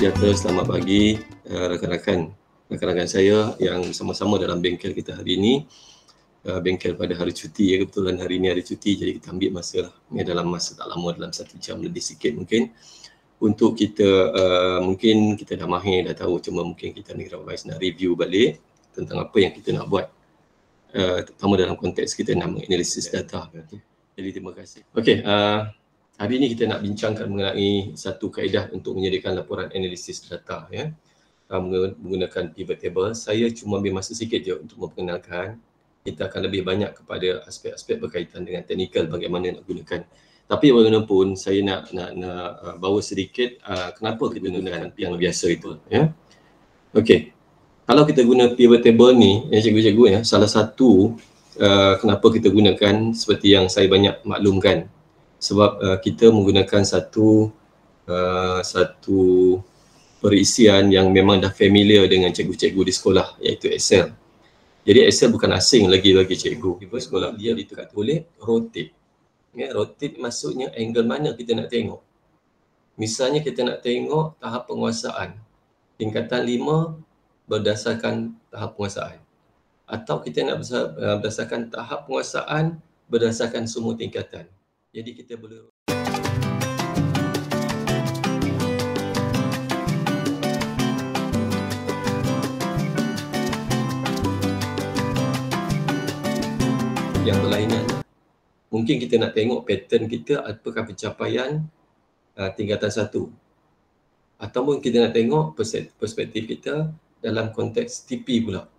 sejahtera, selamat pagi rakan-rakan saya yang sama-sama dalam bengkel kita hari ini. Bengkel pada hari cuti, kebetulan hari ini hari cuti, jadi kita ambil masa lah, dalam masa tak lama, dalam 1 jam lebih sikit mungkin, untuk kita mungkin kita dah mahir, dah tahu, cuma mungkin kita nak review balik tentang apa yang kita nak buat, terutama dalam konteks kita nama analisis data. Jadi terima kasih. Okey, hari ini kita nak bincangkan mengenai satu kaedah untuk menyediakan laporan analisis data, ya, menggunakan pivot table. Saya cuma ambil masa sikit je untuk memperkenalkan. Kita akan lebih banyak kepada aspek-aspek berkaitan dengan teknikal bagaimana nak gunakan. Tapi bagaimanapun saya nak bawa sedikit kenapa kita gunakan yang biasa itu, ya. Okey. Kalau kita guna pivot table ni, cikgu-cikgu, ya, salah satu kenapa kita gunakan seperti yang saya banyak maklumkan, sebab kita menggunakan satu perisian yang memang dah familiar dengan cikgu-cikgu di sekolah, iaitu Excel. Jadi Excel bukan asing lagi bagi cikgu. Di sekolah dia ditekan oleh rotate. Ya, rotate maksudnya angle mana kita nak tengok. Misalnya kita nak tengok tahap penguasaan tingkatan 5 berdasarkan tahap penguasaan, atau kita nak berdasarkan tahap penguasaan berdasarkan semua tingkatan. Jadi kita boleh yang berlainan. Mungkin kita nak tengok pattern kita, apakah pencapaian tingkatan 1, ataupun kita nak tengok perspektif kita dalam konteks TP pula.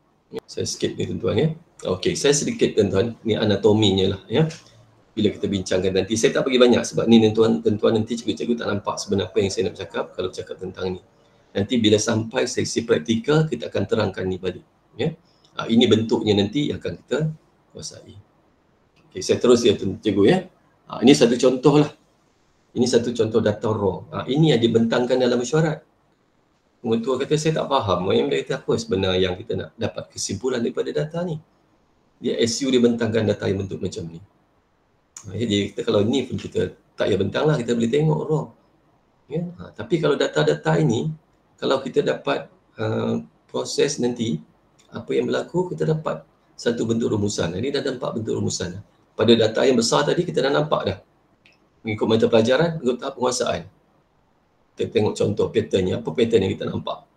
Saya skip ni tuan-tuan, ya. Okey, saya sedikit tuan-tuan, ni anatominya lah, ya. Bila kita bincangkan nanti, saya tak bagi banyak sebab ni tuan-tuan nanti cikgu-cikgu tak nampak sebenarnya apa yang saya nak bercakap kalau bercakap tentang ni. Nanti bila sampai seksi praktikal, kita akan terangkan ni balik, ya. Ini bentuknya nanti yang akan kita kuasai. Okey, saya terus ya cikgu, ya. Ini satu contoh lah. Ini satu contoh data raw. Ini yang dibentangkan dalam mesyuarat. Pengetua kata saya tak faham, yang dia kata apa sebenarnya yang kita nak dapat kesimpulan daripada data ni. Dia SU dia bentangkan data yang bentuk macam ni. Jadi kita kalau ni pun kita tak payah bentang lah, kita boleh tengok raw. Ya? Tapi kalau data-data ini, kalau kita dapat proses nanti, apa yang berlaku, kita dapat satu bentuk rumusan. Ini dah ada 4 bentuk rumusan. Pada data yang besar tadi kita dah nampak dah. Mengikut mata pelajaran, mengikut tahap penguasaan. Kita tengok contoh patternnya, apa pattern yang kita nampak.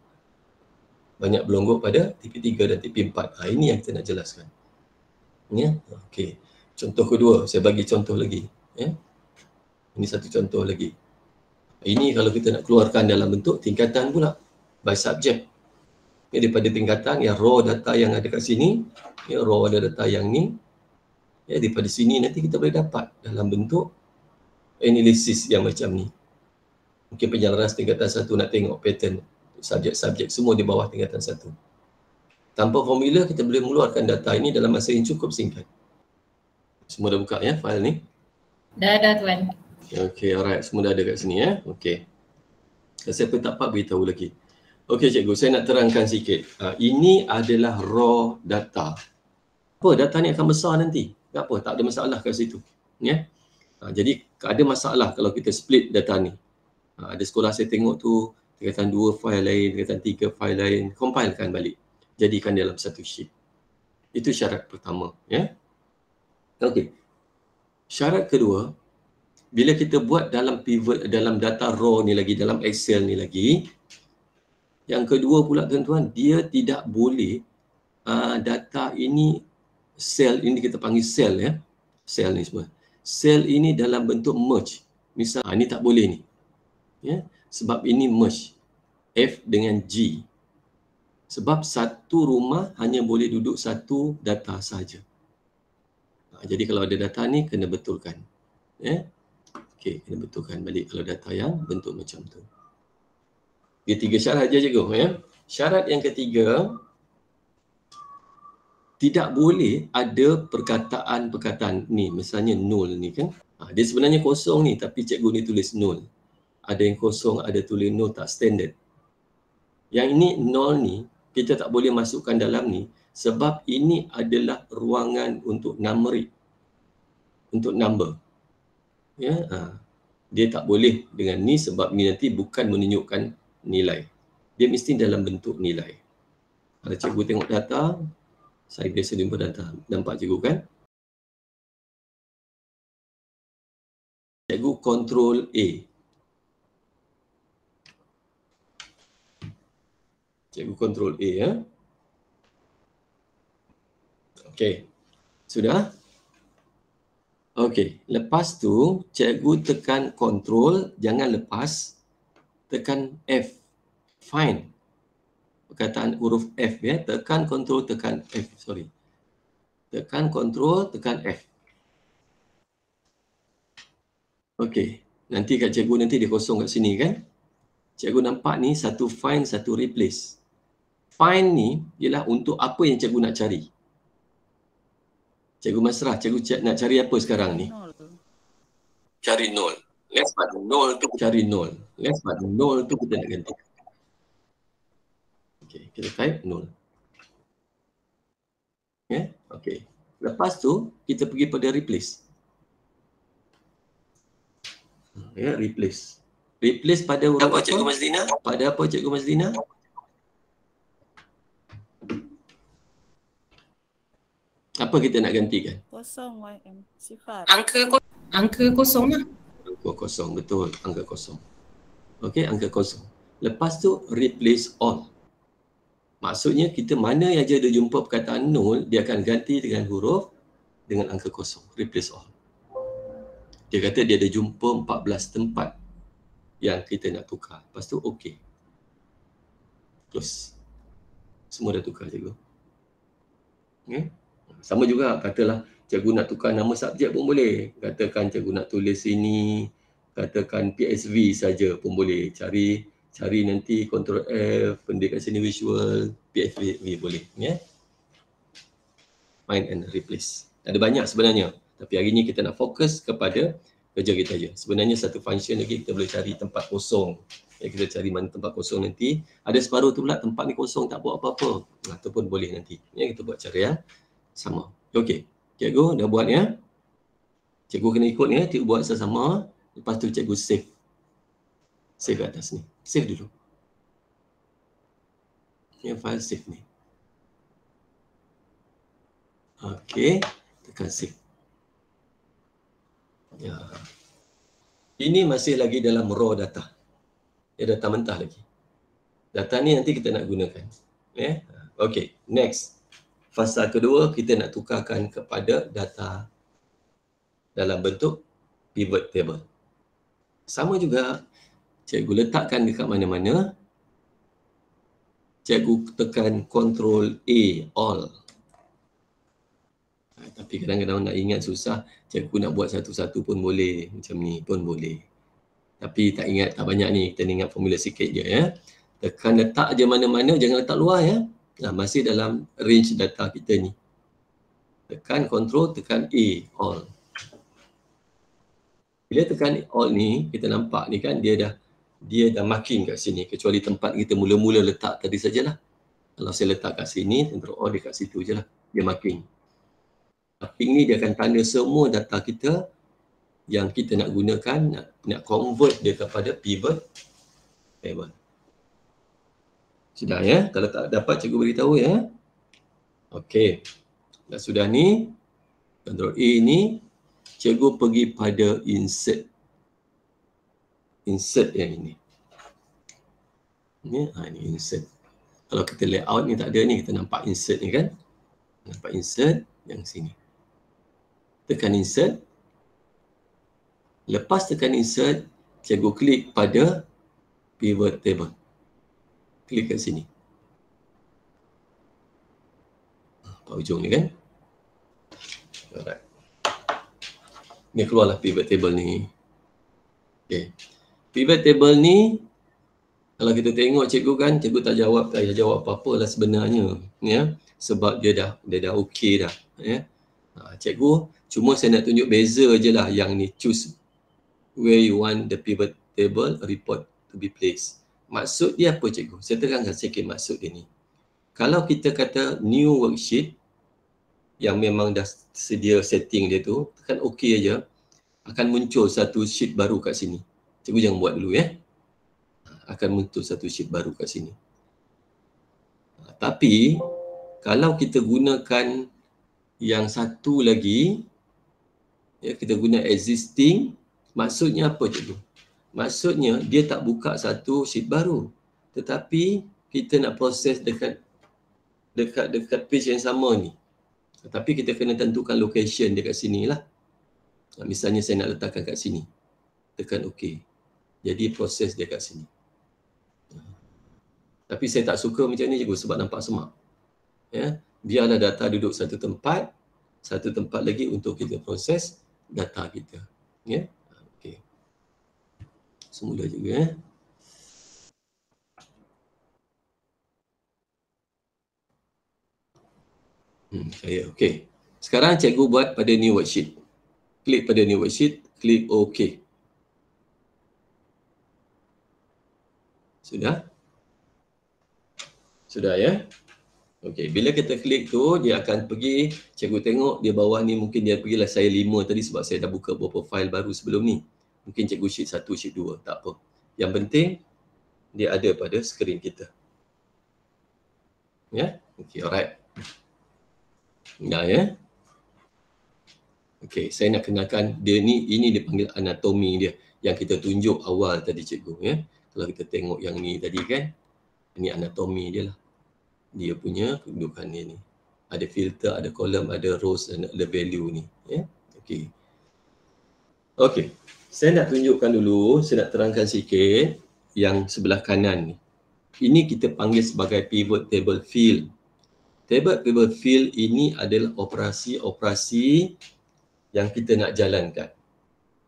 Banyak belonggok pada TP3 dan TP4. Ini yang kita nak jelaskan. Ya, okey. Contoh kedua, saya bagi contoh lagi. Ya. Ini satu contoh lagi. Ini kalau kita nak keluarkan dalam bentuk tingkatan pula, by subject. Ya, daripada tingkatan yang raw data yang ada kat sini, ya, raw ada data yang ni. Ya, daripada sini nanti kita boleh dapat dalam bentuk analisis yang macam ni. Mungkin penjelaran tingkatan 1 nak tengok pattern subjek-subjek semua di bawah tingkatan 1. Tanpa formula kita boleh mengeluarkan data ini dalam masa yang cukup singkat. Semua dah buka, ya, file ni? Dah tuan. Okey, alright, semua dah ada kat sini, ya. Okey. Siapa tak dapat beritahu lagi. Okey cikgu, saya nak terangkan sikit. Ini adalah raw data. Apa data ni akan besar nanti? Tak apa, tak ada masalah kat situ, ya. Jadi ada masalah kalau kita split data ni. Ada sekolah saya tengok tu tingkatan 2 file lain, tingkatan 3 file lain, compilekan balik. Jadikan dalam satu sheet. Itu syarat pertama, ya. Okey. Syarat kedua, bila kita buat dalam pivot, dalam data raw ni lagi, dalam Excel ni lagi, yang kedua pula tuan-tuan, dia tidak boleh data ini, sel ini kita panggil sel, ya. Sel ni semua. Sel ini dalam bentuk merge. Misal, ini tak boleh ni. Ya, sebab ini merge. F dengan G. Sebab satu rumah hanya boleh duduk satu data saja. Jadi kalau ada data ni kena betulkan. Ya. Okey, kena betulkan balik kalau data yang bentuk macam tu. Dia 3 syarat je cikgu, ya. Syarat yang ketiga, tidak boleh ada perkataan-perkataan ni, misalnya null ni kan. Dia sebenarnya kosong ni tapi cikgu ni tulis null. Ada yang kosong, ada tulis null, tak standard. Yang ini null ni kita tak boleh masukkan dalam ni sebab ini adalah ruangan untuk numeric, untuk number. Ya, dia tak boleh dengan ni sebab ni nanti bukan menunjukkan nilai. Dia mesti dalam bentuk nilai. Kalau cikgu tengok data, saya biasa jumpa data. Nampak cikgu kan? Cikgu control A. Cikgu control A ya. Okey. Sudah? Okey. Lepas tu, cikgu tekan control, jangan lepas. Tekan F. Find. Perkataan huruf F ya. Tekan control, tekan F. Sorry. Tekan control, tekan F. Okey. Nanti kat cikgu nanti dia kosong kat sini kan. Cikgu nampak ni satu find, satu replace. Find ni ialah untuk apa yang cikgu nak cari. Cikgu Masrah, cikgu nak cari apa sekarang ni? Cari nol. Let's part nol tu cari nol. Let's part nol tu kita nak ganti. Okey, kita type nol. Ya, okey. Lepas tu kita pergi pada replace. Ya, replace. Replace pada huruf apa? Cikgu Mazlina? Pada apa Cikgu Mazlina? Apa kita nak gantikan? Kosong YM. Sifar. Angka kosong lah. Angka kosong, betul. Angka kosong. Okey, angka kosong. Lepas tu replace all. Maksudnya kita mana yang dia jumpa perkataan nol, dia akan ganti dengan huruf dengan angka kosong. Replace all. Dia kata dia ada jumpa 14 tempat yang kita nak tukar. Lepas tu okey. Close. Semua dah tukar cikgu. Okay. Sama juga katalah cikgu nak tukar nama subjek pun boleh. Katakan cikgu nak tulis sini, katakan PSV saja pun boleh. Cari nanti Ctrl F, pendek kat sini visual, PSV boleh. Ya. Find and replace. Ada banyak sebenarnya. Tapi hari ni kita nak fokus kepada kerja kita je. Sebenarnya satu function lagi kita boleh cari tempat kosong. Ya, kita cari mana tempat kosong nanti. Ada separuh tu pula tempat ni kosong tak buat apa-apa. Ataupun boleh nanti. Ya, kita buat cara yang sama. Okey. Cikgu dah buat ya. Cikgu kena ikut ya. Cikgu buat sama. Lepas tu cikgu save. Save kat atas ni. Save dulu. Ya, file save ni. Okey. Tekan save. Ya. Ini masih lagi dalam raw data. Ya, data mentah lagi. Data ni nanti kita nak gunakan. Ya. Okey. Next. Fasa kedua, kita nak tukarkan kepada data dalam bentuk pivot table. Sama juga, cikgu letakkan dekat mana-mana. Cikgu tekan Ctrl A, all. Tapi kadang-kadang nak ingat susah, cikgu nak buat satu-satu pun boleh. Macam ni pun boleh. Tapi tak ingat, tak banyak ni. Kita ingat formula sikit je ya. Tekan letak je mana-mana, jangan letak luar ya. Nah, masih dalam range data kita ni. Tekan Ctrl, tekan A, all. Bila tekan all ni, kita nampak ni kan dia dah marking kat sini. Kecuali tempat kita mula-mula letak tadi sajalah. Kalau saya letak kat sini, Ctrl all dia kat situ je lah. Dia marking. Marking ni dia akan tanda semua data kita yang kita nak gunakan, nak convert dia kepada pivot table. Sudah ya? Kalau tak dapat cikgu beritahu ya. Okey. Dah sudah ni. Ctrl A ni. Cikgu pergi pada insert. Insert yang ini. Ini insert. Kalau kita layout ni tak ada ni, kita nampak insert ni kan. Nampak insert yang sini. Tekan insert. Lepas tekan insert, cikgu klik pada pivot table. Klik kat sini. Pada ujung ni kan. Alright. Ni keluarlah pivot table ni. Okay. Pivot table ni, kalau kita tengok cikgu kan, cikgu tak payah jawab apa-apa lah sebenarnya. Ya. Sebab dia dah okey dah. Ya. Cikgu, cuma saya nak tunjuk beza je lah yang ni. Choose where you want the pivot table report to be placed. Maksud dia apa cikgu? Saya terangkan sikit maksud dia ni. Kalau kita kata new worksheet yang memang dah sedia setting dia tu, tekan OK aja, akan muncul satu sheet baru kat sini. Cikgu jangan buat dulu ya. akan muncul satu sheet baru kat sini. Tapi kalau kita gunakan yang satu lagi, ya, kita guna existing, maksudnya apa cikgu? Maksudnya dia tak buka satu sheet baru, tetapi kita nak proses dekat page yang sama ni. Tapi kita kena tentukan location dia kat sini lah. Misalnya saya nak letakkan kat sini, tekan OK. Jadi proses dia kat sini. Tapi saya tak suka macam ni cikgu sebab nampak semak. Ya, biarlah data duduk satu tempat lagi untuk kita proses data kita. Ya, okey. Semula juga ya. Saya okey. Sekarang cikgu buat pada new worksheet. Klik pada new worksheet, klik OK. Sudah? Sudah ya? Okey, bila kita klik tu, dia akan pergi, cikgu tengok dia bawah ni mungkin dia pergilah saya 5 tadi sebab saya dah buka beberapa file baru sebelum ni. Mungkin cikgu sheet 1, sheet 2, tak apa. Yang penting, dia ada pada skrin kita. Ya? Okey, alright. Dah ya? Okey, saya nak kenalkan dia ni, ini dipanggil anatomi dia yang kita tunjuk awal tadi cikgu ya. Kalau kita tengok yang ni tadi kan, ini anatomi dia lah. Dia punya kedudukan dia ni. Ada filter, ada kolom, ada rows dan ada value ni. Ya? Okey. Okey. Saya nak tunjukkan dulu, saya nak terangkan sikit yang sebelah kanan ni. Ini kita panggil sebagai pivot table field. Pivot table field ini adalah operasi-operasi yang kita nak jalankan.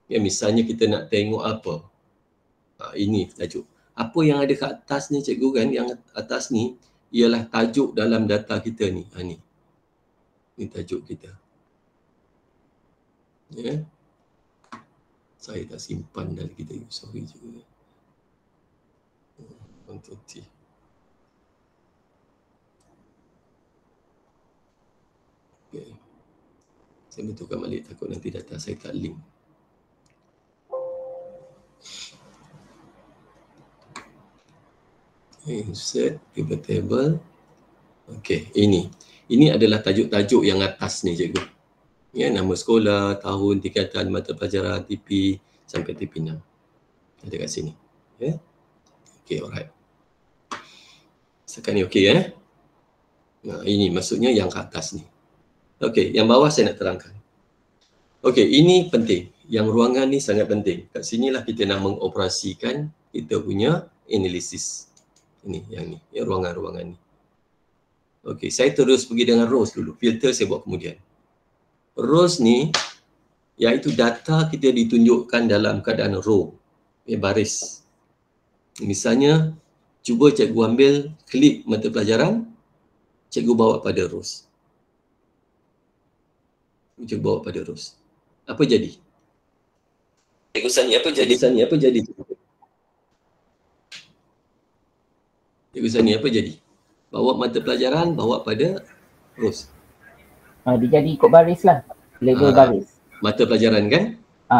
Ya, misalnya kita nak tengok apa. Ini tajuk. Apa yang ada kat atas ni cikgu kan, yang atas ni ialah tajuk dalam data kita ni. Ni. Ini tajuk kita. Ya. Saya tak simpan dari kita. Sorry juga. Control-T. Okay. Saya betulkan balik, takut nanti data saya tak link. Insert pivot table. Okey, ini. Ini adalah tajuk-tajuk yang atas ni cikgu. Ya, nama sekolah, tahun, tingkatan, mata pelajaran, TP sampai TP6. Ada kat sini. Ya. Okey, alright. Sekarang ni okey ya. Nah, ini maksudnya yang kat atas ni. Okey, yang bawah saya nak terangkan. Okey, ini penting. Yang ruangan ni sangat penting. Kat sinilah kita nak mengoperasikan kita punya analisis. Ini yang ni, yang ruangan-ruangan ni. Okey, saya terus pergi dengan rows dulu. Filter saya buat kemudian. Rows ni iaitu data kita ditunjukkan dalam keadaan row, baris. Misalnya cuba cikgu ambil klik mata pelajaran, cikgu bawa pada rows. Cikgu bawa pada rows. Apa jadi? Cikgu Sani, apa jadi? Cikgu Sani, apa jadi? Cikgu Sani, apa jadi? Bawa mata pelajaran, bawa pada rows. Dia jadi ikut baris lah. Label baris. Mata pelajaran kan?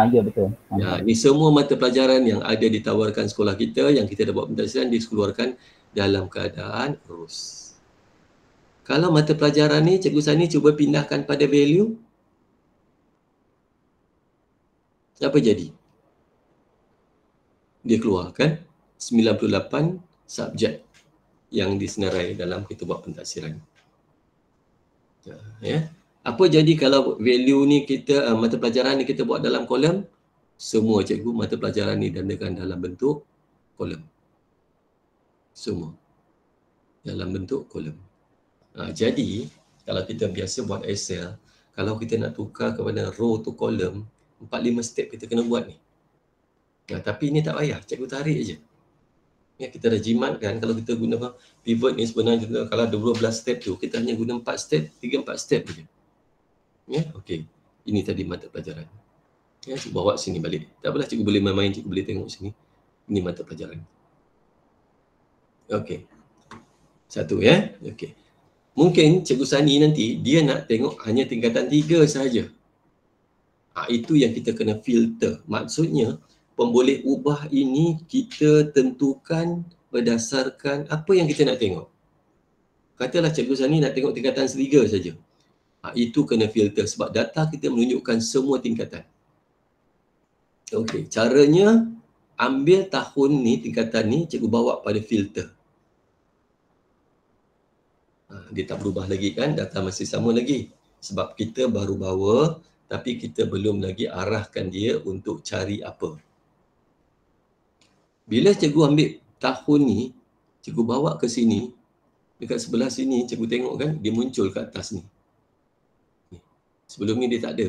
Ya betul. Ya, ni semua mata pelajaran yang ada ditawarkan sekolah kita, yang kita dah buat pentadbiran, dikeluarkan dalam keadaan rows. Kalau mata pelajaran ni, Cikgu Sani cuba pindahkan pada value. Apa jadi? Dia keluarkan 98 subjek yang disenarai dalam kita buat pentadbiran. Ya. Apa jadi kalau value ni kita, mata pelajaran ni kita buat dalam kolom? Semua cikgu mata pelajaran ni dandakan dalam bentuk kolom. Semua dalam bentuk kolom. Jadi kalau kita biasa buat Excel, kalau kita nak tukar kepada row tu kolom, 4-5 step kita kena buat ni. Tapi ni tak payah, cikgu tarik je. Ya, kita dah jimat kan, kalau kita guna pivot ni sebenarnya kalau ada 12 step tu, kita hanya guna 4 step, 3-4 step je. Ya, okey. Ini tadi mata pelajaran. Ya, cikgu bawa sini balik. Tak apalah, cikgu boleh main-main, cikgu boleh tengok sini. Ini mata pelajaran. Okey. Satu ya. Okey. Mungkin Cikgu Sani nanti dia nak tengok hanya tingkatan 3 sahaja. Itu yang kita kena filter. Maksudnya pemboleh ubah ini kita tentukan berdasarkan apa yang kita nak tengok. Katalah Cikgu Sani nak tengok tingkatan 3 saja. Itu kena filter sebab data kita menunjukkan semua tingkatan. Okey, caranya ambil tahun ni, tingkatan ni, cikgu bawa pada filter. Dia tak berubah lagi kan, data masih sama lagi. Sebab kita baru bawa tapi kita belum lagi arahkan dia untuk cari apa. Bila cikgu ambil tahun ni, cikgu bawa ke sini, dekat sebelah sini cikgu tengok kan, dia muncul ke atas ni. Sebelum ni dia tak ada.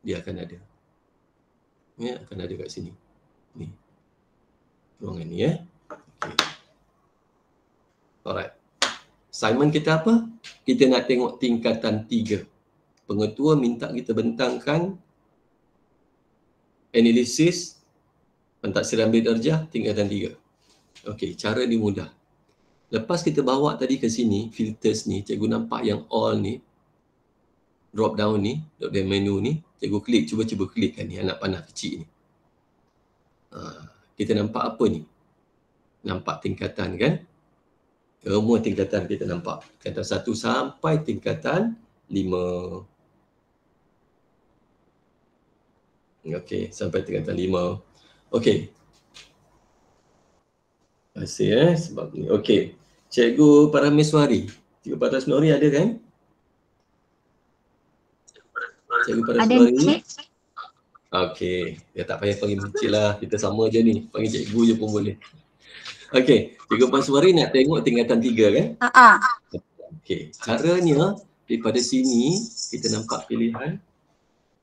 Dia akan ada. Ya, akan ada kat sini. Ni. Ruangan ni ya. Okay. Alright. Assignment kita apa? Kita nak tengok tingkatan 3. Pengetua minta kita bentangkan analisis pentaksiran bidarjah tingkatan 3. Okey, cara ni mudah. Lepas kita bawa tadi ke sini, filters ni, cikgu nampak yang all ni, drop down ni, drop down menu ni, cikgu klik, cuba klikkan ni, anak panah kecil ni. Kita nampak apa ni? Nampak tingkatan kan? Semua tingkatan kita nampak. Tingkatan 1 sampai tingkatan 5. Okey, sampai tingkatan 5. Okey. Terima kasih sebab ni. Okey. Cikgu Parameswari. Cikgu Parameswari ada kan? Cikgu Parameswari. Ada, Cik. Okey. Dia tak payah panggil Cik lah. Kita sama je ni. Panggil cikgu je pun boleh. Okey. Cikgu Parameswari nak tengok tingkatan 3 kan? Okey. Caranya daripada sini kita nampak pilihan.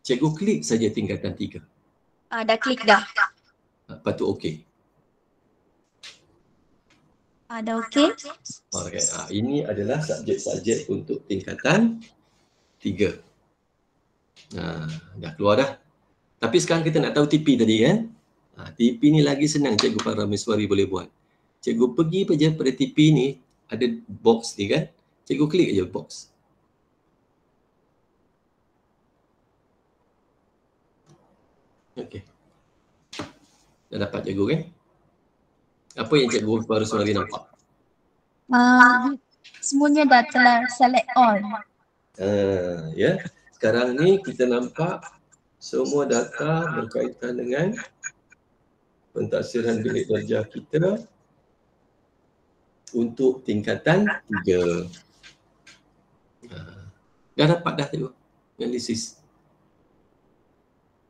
Cikgu klik saja tingkatan 3. Dah klik dah. Lepas tu okey. Dah okey. Alright. Ini adalah subjek-subjek untuk tingkatan 3. Dah keluar dah. Tapi sekarang kita nak tahu TP tadi kan? TP ni lagi senang Cikgu Parameswari boleh buat. Cikgu pergi saja pada TP ni, ada box ni kan? Cikgu klik je box. Okey. Dah dapat cikgu kan? Apa yang Cikgu Parameswari nampak? Semuanya dah telah select all. Ya. Sekarang ni kita nampak semua data berkaitan dengan pentaksiran bilik darjah kita untuk tingkatan 3. Dah dapat dah cikgu analisis.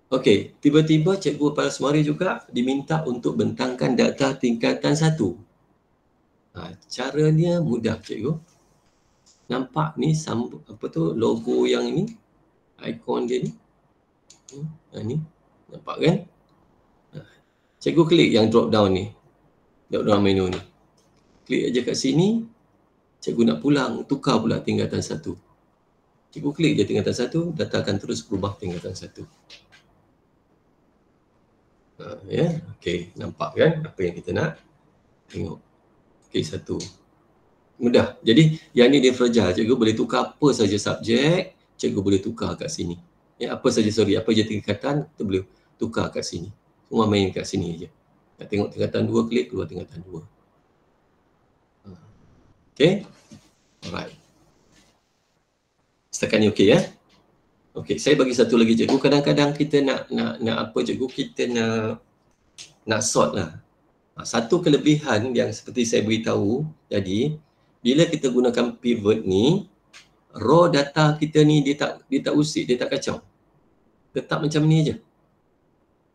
Okey, tiba-tiba Cikgu Parameswari juga diminta untuk bentangkan data tingkatan 1. Caranya mudah cikgu. Nampak ni apa tu logo yang ini, ikon dia ni. Ni nampak kan? Cikgu klik yang drop down ni. Drop down menu ni. Klik aja kat sini. Cikgu nak pulang, tukar pula tingkatan 1. Cikgu klik je tingkatan 1, data akan terus berubah tingkatan 1. Ya, okey, nampak kan apa yang kita nak tengok. Okey, 1. Mudah. Jadi yang ni dia fragile. Cikgu boleh tukar apa saja subjek, cikgu boleh tukar kat sini. Ya, apa saja apa je tingkatan, kita boleh tukar kat sini. Semua main kat sini aja. Nak tengok tingkatan 2, klik keluar tingkatan 2. Okey. Alright. Setakat ni okey ya. Okey, saya bagi satu lagi cikgu. Kadang-kadang kita nak apa cikgu? Kita nak sort lah. Satu kelebihan yang seperti saya beritahu jadi, bila kita gunakan pivot ni, raw data kita ni dia tak usik, dia tak kacau. Tetap macam ni je.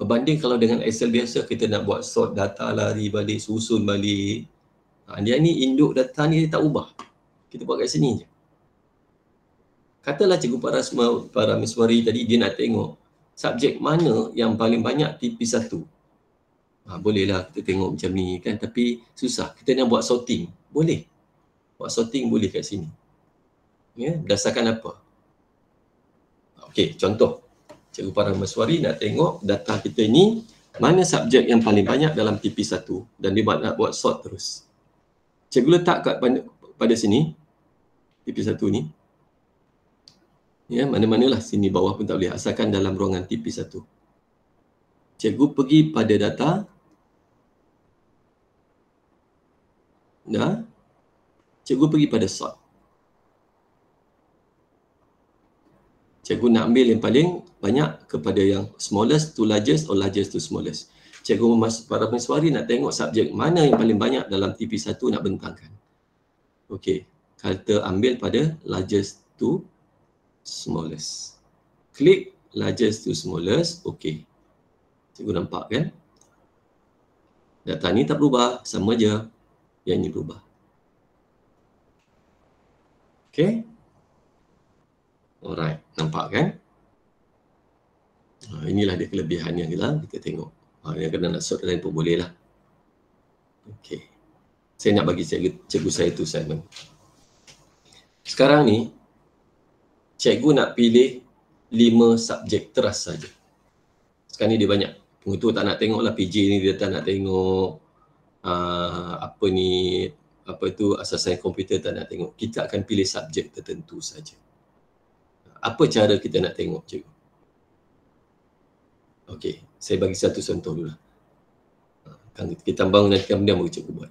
Berbanding kalau dengan Excel biasa kita nak buat sort data, lari balik, susun balik. Dia ni induk data ni dia tak ubah. Kita buat kat sini je. Katalah Cikgu Parameswari tadi dia nak tengok subjek mana yang paling banyak TP1. Bolehlah kita tengok macam ni kan, tapi susah. Kita nak buat sorting. Boleh. Buat sorting boleh kat sini. Ya, berdasarkan apa? Okey, contoh. Cikgu Parameswari nak tengok data kita ni mana subjek yang paling banyak dalam TP1 dan dia nak buat sort terus. Cikgu letak pada sini TP1 ni. Ya, mana-manalah sini bawah pun tak boleh asalkan dalam ruangan TP1. Cikgu pergi pada data. Dah. Cikgu pergi pada sort. Cikgu nak ambil yang paling banyak kepada yang smallest to largest or largest to smallest. Cikgu para pensuari nak tengok subjek mana yang paling banyak dalam TP1 nak bentangkan. Okey, kata ambil pada largest to smallest. Klik largest to smallest, okey. Cikgu nampak kan? Data ni tak berubah, sama je. Yang ini berubah. Okey. Alright, nampak kan? Inilah dia kelebihan yang kita tengok. Yang kena nak sort lain pun boleh lah. Okey. Saya nak bagi cikgu saya tu assignment. Sekarang ni, cikgu nak pilih 5 subjek teras saja. Sekarang ni dia banyak. Pengutu tak nak tengok lah PJ ni, dia tak nak tengok asas sains komputer tak nak tengok. Kita akan pilih subjek tertentu saja. Apa cara kita nak tengok, cikgu? Okey, saya bagi satu contoh dulu. Kita bangun nanti kemudian baru cikgu buat.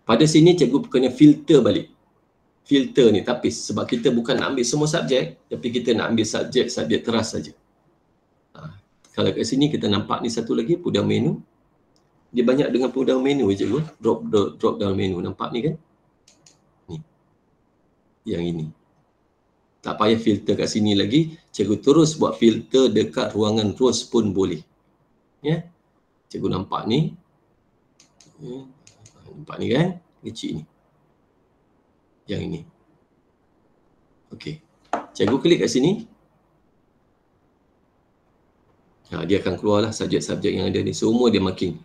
Pada sini cikgu kena filter balik. Filter ni tapis sebab kita bukan nak ambil semua subjek, tapi kita nak ambil subjek teras saja. Kalau kat sini kita nampak ni satu lagi pudang menu. Dia banyak dengan pudang menu cikgu. Drop down menu, nampak ni kan? Ni. Yang ini. Tak payah filter kat sini lagi. Cikgu terus buat filter dekat ruangan rows pun boleh. Ya. Cikgu nampak ni. Nampak ni kan? Kecil ni. Yang ini. Okey. Cikgu klik kat sini. Dia akan keluarlah subjek-subjek yang ada ni. Semua dia marking.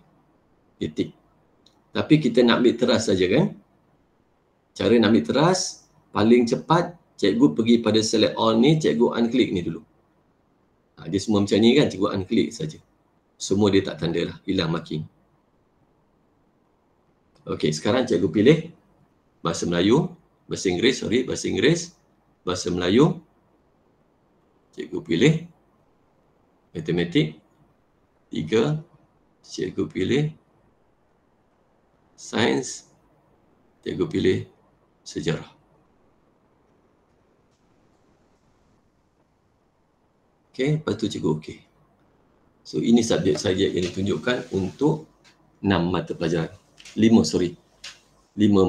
Dia tick. Tapi kita nak ambil teras saja kan? Cara nak ambil teras, paling cepat, cikgu pergi pada select all ni, cikgu unclick ni dulu. Dia semua macam ni kan, cikgu unclick saja. Semua dia tak tanda lah, hilang marking. Okey, sekarang cikgu pilih bahasa Melayu, bahasa Inggeris, bahasa Melayu. Cikgu pilih matematik 3, cikgu pilih sains, cikgu pilih sejarah. Okey, lepas tu cikgu okey. So ini subjek-subjek yang ditunjukkan untuk 6 mata pelajaran. 5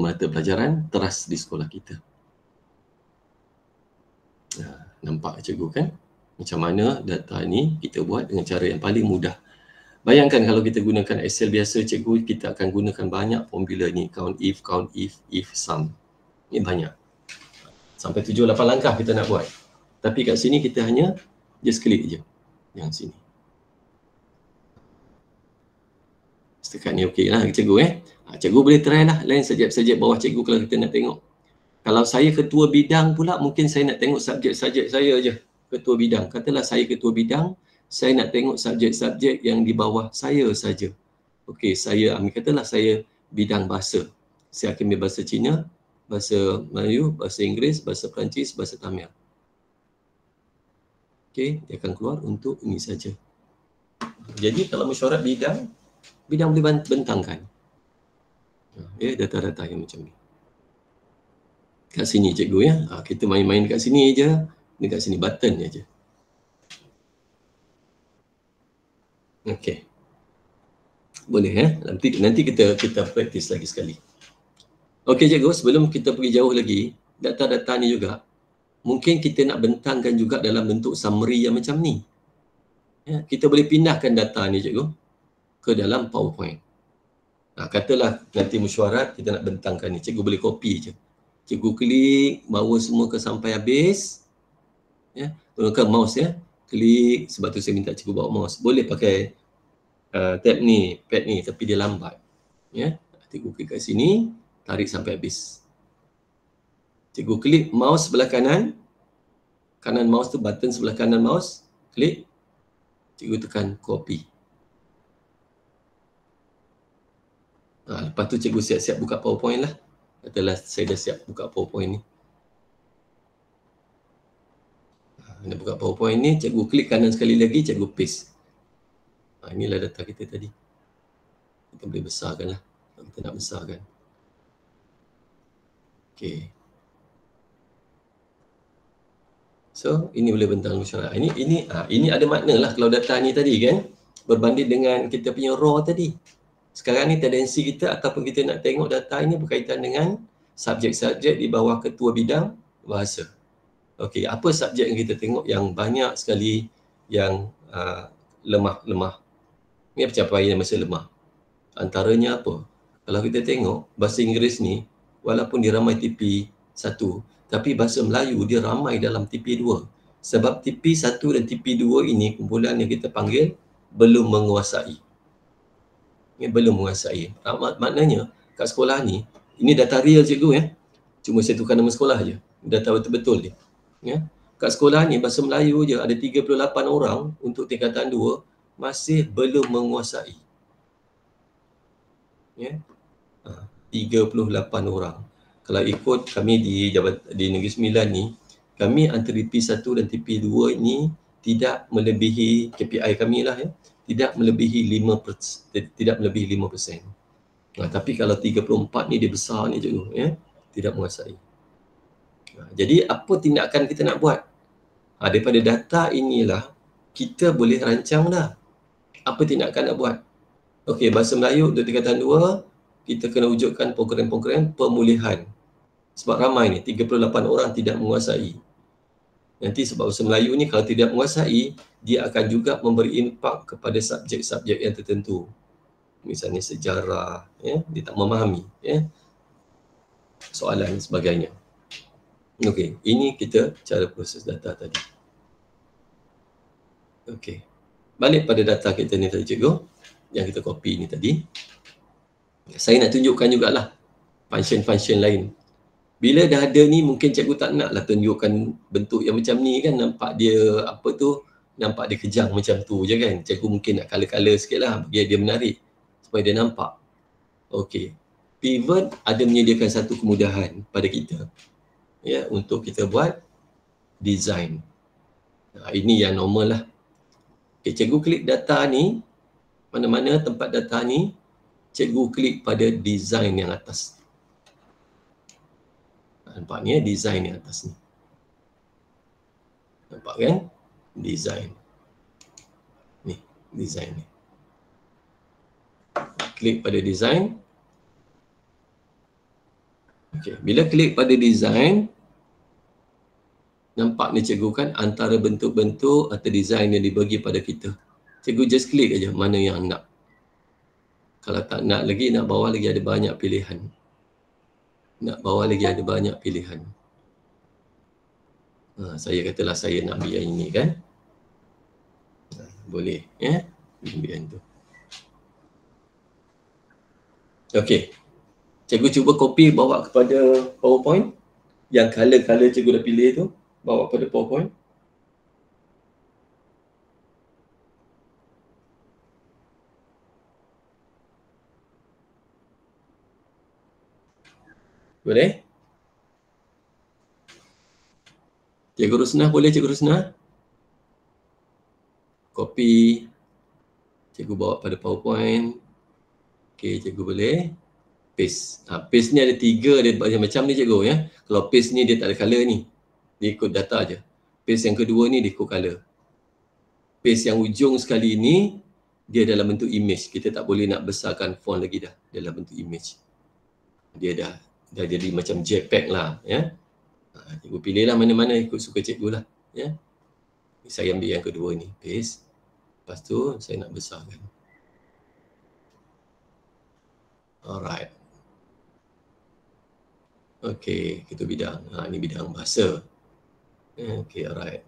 mata pelajaran teras di sekolah kita. Nampak cikgu kan? Macam mana data ni kita buat dengan cara yang paling mudah. Bayangkan kalau kita gunakan Excel biasa, cikgu kita akan gunakan banyak formula ni. Count if, sum. Ini banyak. Sampai 7-8 langkah kita nak buat. Tapi kat sini kita hanya just klik je. Yang sini. Setakat ni okey lah cikgu Cikgu boleh try lah lain subjek-subjek bawah cikgu kalau kita nak tengok. Kalau saya ketua bidang pula, mungkin saya nak tengok subjek-subjek saya je. Ketua bidang. Katalah saya ketua bidang, saya nak tengok subjek-subjek yang di bawah saya saja. Okey, katalah saya bidang bahasa. Saya akan ambil bahasa Cina, bahasa Melayu, bahasa Inggeris, bahasa Perancis, bahasa Tamil. Okey, dia akan keluar untuk ini saja. Jadi kalau mesyuarat bidang boleh bentangkan. Data-data yang macam ni. Kat sini cikgu kita main-main kat sini je. Dekat sini button aja. Okey. Boleh nanti kita praktis lagi sekali. Okey cikgu, sebelum kita pergi jauh lagi, data-data ni juga mungkin kita nak bentangkan juga dalam bentuk summary yang macam ni. Kita boleh pindahkan data ni cikgu ke dalam PowerPoint. Katalah nanti mesyuarat kita nak bentangkan ni, cikgu boleh copy je. Cikgu klik, bawa semua ke sampai habis. Gunakan mouse klik, sebab tu saya minta cikgu bawa mouse. Boleh pakai tab ni, pad ni, tapi dia lambat. Cikgu klik kat sini, tarik sampai habis. Cikgu klik mouse sebelah kanan mouse tu button sebelah kanan mouse, klik, cikgu tekan copy. Lepas tu cikgu siap-siap buka PowerPoint lah. Katalah saya dah siap buka PowerPoint ni. Nak buka PowerPoint ni, cikgu klik kanan sekali lagi, cikgu paste. Inilah data kita tadi. Kita boleh besarkan lah. Kita nak besarkan. Okay. So, ini boleh bentang masyarakat. Ini ada makna lah kalau data ni tadi kan. Berbanding dengan kita punya raw tadi. Sekarang ni tendensi kita ataupun kita nak tengok data ini berkaitan dengan subjek-subjek di bawah ketua bidang bahasa. Okey, apa subjek yang kita tengok yang banyak sekali yang lemah. Ini pencapaian yang masih lemah. Antaranya apa? Kalau kita tengok bahasa Inggeris ni, walaupun dia ramai TP1, tapi bahasa Melayu dia ramai dalam TP2. Sebab TP1 dan TP2 ini kumpulan yang kita panggil belum menguasai. Ini belum menguasai. Maknanya kat sekolah ni, ini data real cikgu ya. Cuma saya tukar nama sekolah je. Data betul-betul dia. Ya. Kat sekolah ni bahasa Melayu je ada 38 orang untuk tingkatan 2 masih belum menguasai. Ya. 38 orang. Kalau ikut kami di Negeri Sembilan ni, kami antara TP1 dan TP2 ini tidak melebihi KPI kami lah ya. Tidak melebihi 5%. Tapi kalau 34 ni dia besar ni cikgu ya. Tidak menguasai. Jadi apa tindakan kita nak buat? Daripada data inilah kita boleh rancang dah. Apa tindakan nak buat? Okey, bahasa Melayu untuk tingkatan 2 kita kena wujudkan program-program pemulihan. Sebab ramai ni 38 orang tidak menguasai. Nanti sebab bahasa Melayu ni kalau tidak menguasai, dia akan juga memberi impak kepada subjek-subjek yang tertentu. Misalnya sejarah, ya, dia tak memahami, ya. Soalan dan sebagainya. Okey, ini kita cara proses data tadi. Okey. Balik pada data kita ni tadi cikgu, yang kita copy ni tadi. Saya nak tunjukkan jugalah function-function lain. Bila dah ada ni mungkin cikgu tak naklah tunjukkan bentuk yang macam ni kan, nampak dia apa tu, nampak dia kejang macam tu je kan. Cikgu mungkin nak color-color sikit lah bagi dia menarik supaya dia nampak. Okey. Pivot ada menyediakan satu kemudahan pada kita ya untuk kita buat design. Ini yang normal lah. Okay, cikgu klik data ni, mana-mana tempat data ni, cikgu klik pada design yang atas. Nampak ni design yang atas ni. Nampak kan? Design. Ni, design ni. Klik pada design. Okey, bila klik pada design, nampak ni cikgu kan antara bentuk-bentuk atau design yang dibagi pada kita. Cikgu just klik aja mana yang nak. Kalau tak nak lagi, nak bawah lagi ada banyak pilihan. Nak bawah lagi ada banyak pilihan. Saya katalah saya nak ambil yang ini kan. Boleh ya. Ambil yang tu. Okey. Cikgu cuba copy bawa kepada PowerPoint. Yang color-color cikgu dah pilih tu. Bawa pada PowerPoint. Boleh? Cikgu Rusnah boleh cikgu Rusnah? Copy. Cikgu bawa pada PowerPoint. Okey, cikgu boleh. Paste. Paste ni ada 3 dia macam ni cikgu ya. Kalau paste ni dia tak ada color ni. Dia ikut data je. Paste yang kedua ni dia ikut color. Paste yang ujung sekali ni dia dalam bentuk image. Kita tak boleh nak besarkan font lagi dah dalam bentuk image. Dia dah jadi macam JPEG lah ya. Cikgu pilihlah mana-mana ikut suka cikgu lah ya. Saya ambil yang kedua ni, paste. Lepas tu saya nak besarkan. Alright. Okey, kita bidang. Ini bidang bahasa. Okey, alright.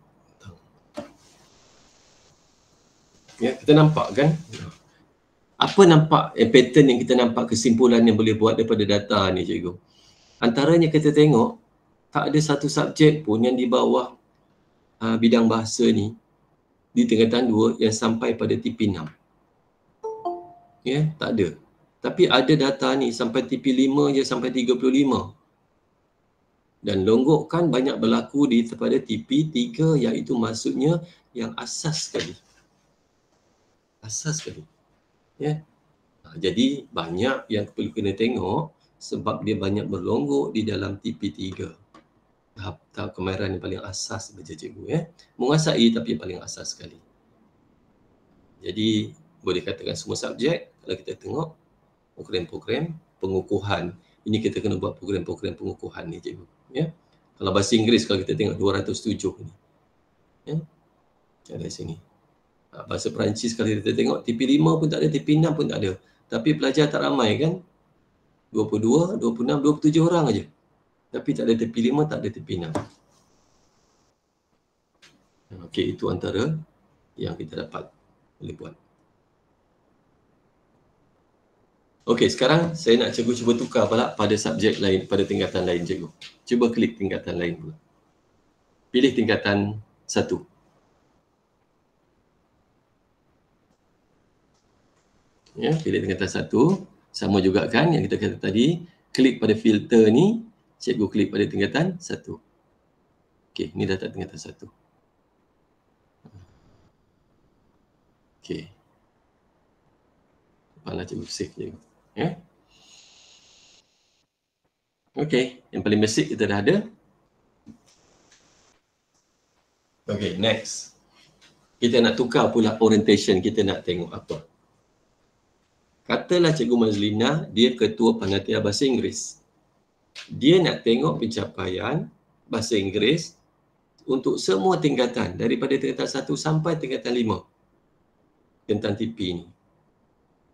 Ya, kita nampak kan? Apa nampak pattern yang kita nampak, kesimpulan yang boleh buat daripada data ni cikgu? Antaranya kita tengok tak ada satu subjek pun yang di bawah bidang bahasa ni di tingkatan 2 yang sampai pada TP6. Ya, tak ada. Tapi ada data ni sampai TP5 je sampai 35. Dan longgokan banyak berlaku pada TP3 iaitu maksudnya yang asas sekali. asas sekali. Ya. Jadi banyak yang perlu kena tengok sebab dia banyak berlonggok di dalam TP3. Tahap kemahiran yang paling asas baca cikgu ya. Menguasai tapi yang paling asas sekali. Jadi boleh katakan semua subjek kalau kita tengok program-program pengukuhan. Ini kita kena buat program-program pengukuhan ni cikgu ya. Kalau bahasa Inggeris kalau kita tengok 207 ni. Ya. Ada sini. Bahasa Perancis kalau kita tengok TP5 pun tak ada, TP6 pun tak ada. Tapi pelajar tak ramai kan? 22, 26, 27 orang aja. Tapi tak ada TP5, tak ada TP6. Okey, itu antara yang kita dapat boleh buat. Okey, sekarang saya nak cikgu cuba tukar pula pada subjek lain, pada tingkatan lain cikgu. Cuba klik tingkatan lain pula. Pilih tingkatan 1. Ya, pilih tingkatan 1. Sama juga kan yang kita kata tadi, klik pada filter ni, cikgu klik pada tingkatan 1. Okey, ni data tingkatan 1. Okey. Mana cikgu save cikgu. Ya. Okey, yang paling basic kita dah ada. Okey, next. Kita nak tukar pula orientation, kita nak tengok apa. Katalah Cikgu Mazlina, dia ketua panitia bahasa Inggeris. Dia nak tengok pencapaian bahasa Inggeris untuk semua tingkatan daripada tingkatan 1 sampai tingkatan 5 tentang TP ni.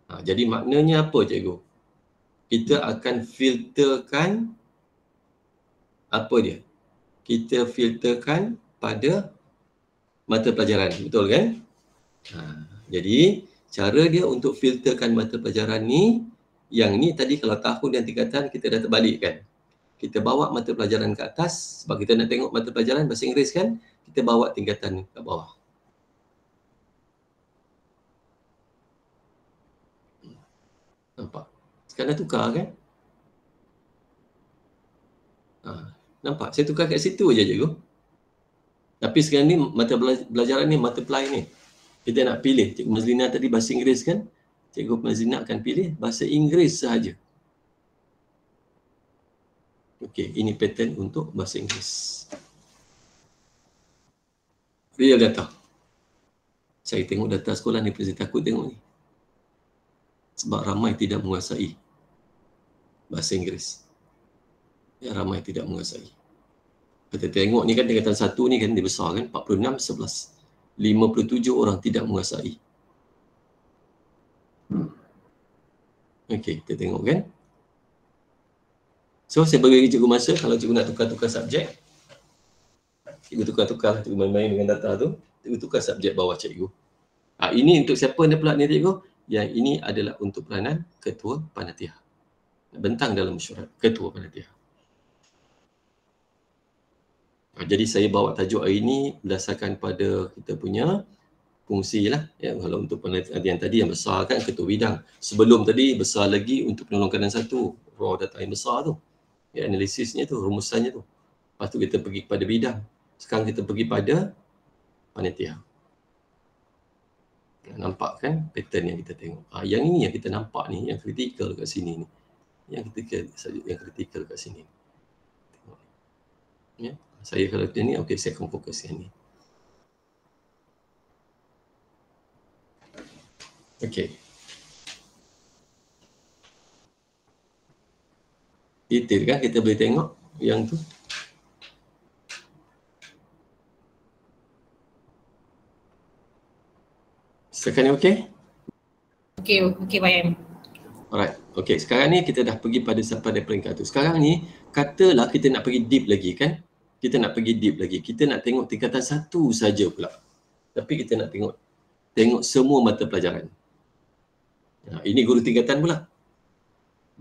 Jadi maknanya apa cikgu? Kita akan filterkan apa dia? Kita filterkan pada mata pelajaran, betul kan? Jadi cara dia untuk filterkan mata pelajaran ni, yang ni tadi kalau tahun dan tingkatan kita dah terbalikkan. Kita bawa mata pelajaran ke atas sebab kita nak tengok mata pelajaran bahasa Inggeris kan, kita bawa tingkatan ke bawah. Nampak? Sekarang dah tukar kan? Nampak? Saya tukar kat situ aja cikgu. Tapi sekarang ni mata pelajaran ni, multiply ni. Kita nak pilih, Cikgu Mazlina tadi bahasa Inggeris kan? Cikgu Mazlina akan pilih bahasa Inggeris sahaja. Okey, ini pattern untuk bahasa Inggeris. Real data. Saya tengok data sekolah ni, saya takut tengok ni. Sebab ramai tidak menguasai bahasa Inggeris. Ya, ramai tidak menguasai. Kita tengok ni kan tingkatan 1 ni kan dia besar kan, 46, 11. 57 orang tidak menguasai. Okey, kita tengok kan. So, saya bagi cikgu masa kalau cikgu nak tukar-tukar subjek. Cikgu tukar-tukar, cikgu main-main dengan data tu. Cikgu tukar subjek bawah cikgu. Ini untuk siapa ni pula ni cikgu? Yang ini adalah untuk peranan ketua panitia. Bentang dalam mesyuarat, ketua panitia. Jadi saya bawa tajuk hari ini berdasarkan pada kita punya fungsi lah. Ya, kalau untuk penelitian tadi yang besar kan ketua bidang. Sebelum tadi besar lagi untuk penolong keadaan 1. Raw data yang besar tu. Ya, analisisnya tu, rumusannya tu. Lepas tu kita pergi kepada bidang. Sekarang kita pergi pada panitia. Nampak kan pattern yang kita tengok. Yang ini yang kita nampak ni, yang kritikal kat sini ni. Yang kritikal kat sini. Tengok. Ya. Saya kalau ni, okey, saya akan fokus yang ni. Okey. Detail kan kita boleh tengok yang tu. Sekarang ni okey? Okey, YM. Alright. Okey, sekarang ni kita dah pergi pada sampai peringkat tu. Sekarang ni, katalah kita nak pergi deep lagi kan? Kita nak pergi deep lagi. Kita nak tengok tingkatan 1 saja pula. Tapi kita nak tengok semua mata pelajaran. Ini guru tingkatan pula.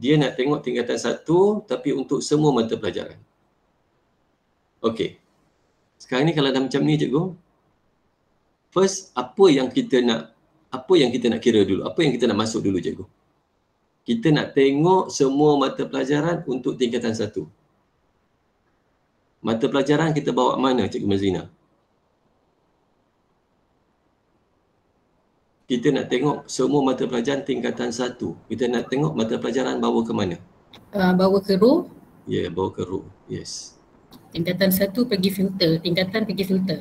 Dia nak tengok tingkatan 1 tapi untuk semua mata pelajaran. Okey. Sekarang ni kalau dah macam ni cikgu, first apa yang kita nak kira dulu? Apa yang kita nak masuk dulu cikgu? Kita nak tengok semua mata pelajaran untuk tingkatan 1. Mata pelajaran kita bawa mana Cikgu Mazlina? kita nak tengok semua mata pelajaran tingkatan 1. Kita nak tengok mata pelajaran bawa ke mana? Bawa ke row. Ya, bawa ke row. Yes. Tingkatan 1 pergi filter. Tingkatan pergi filter.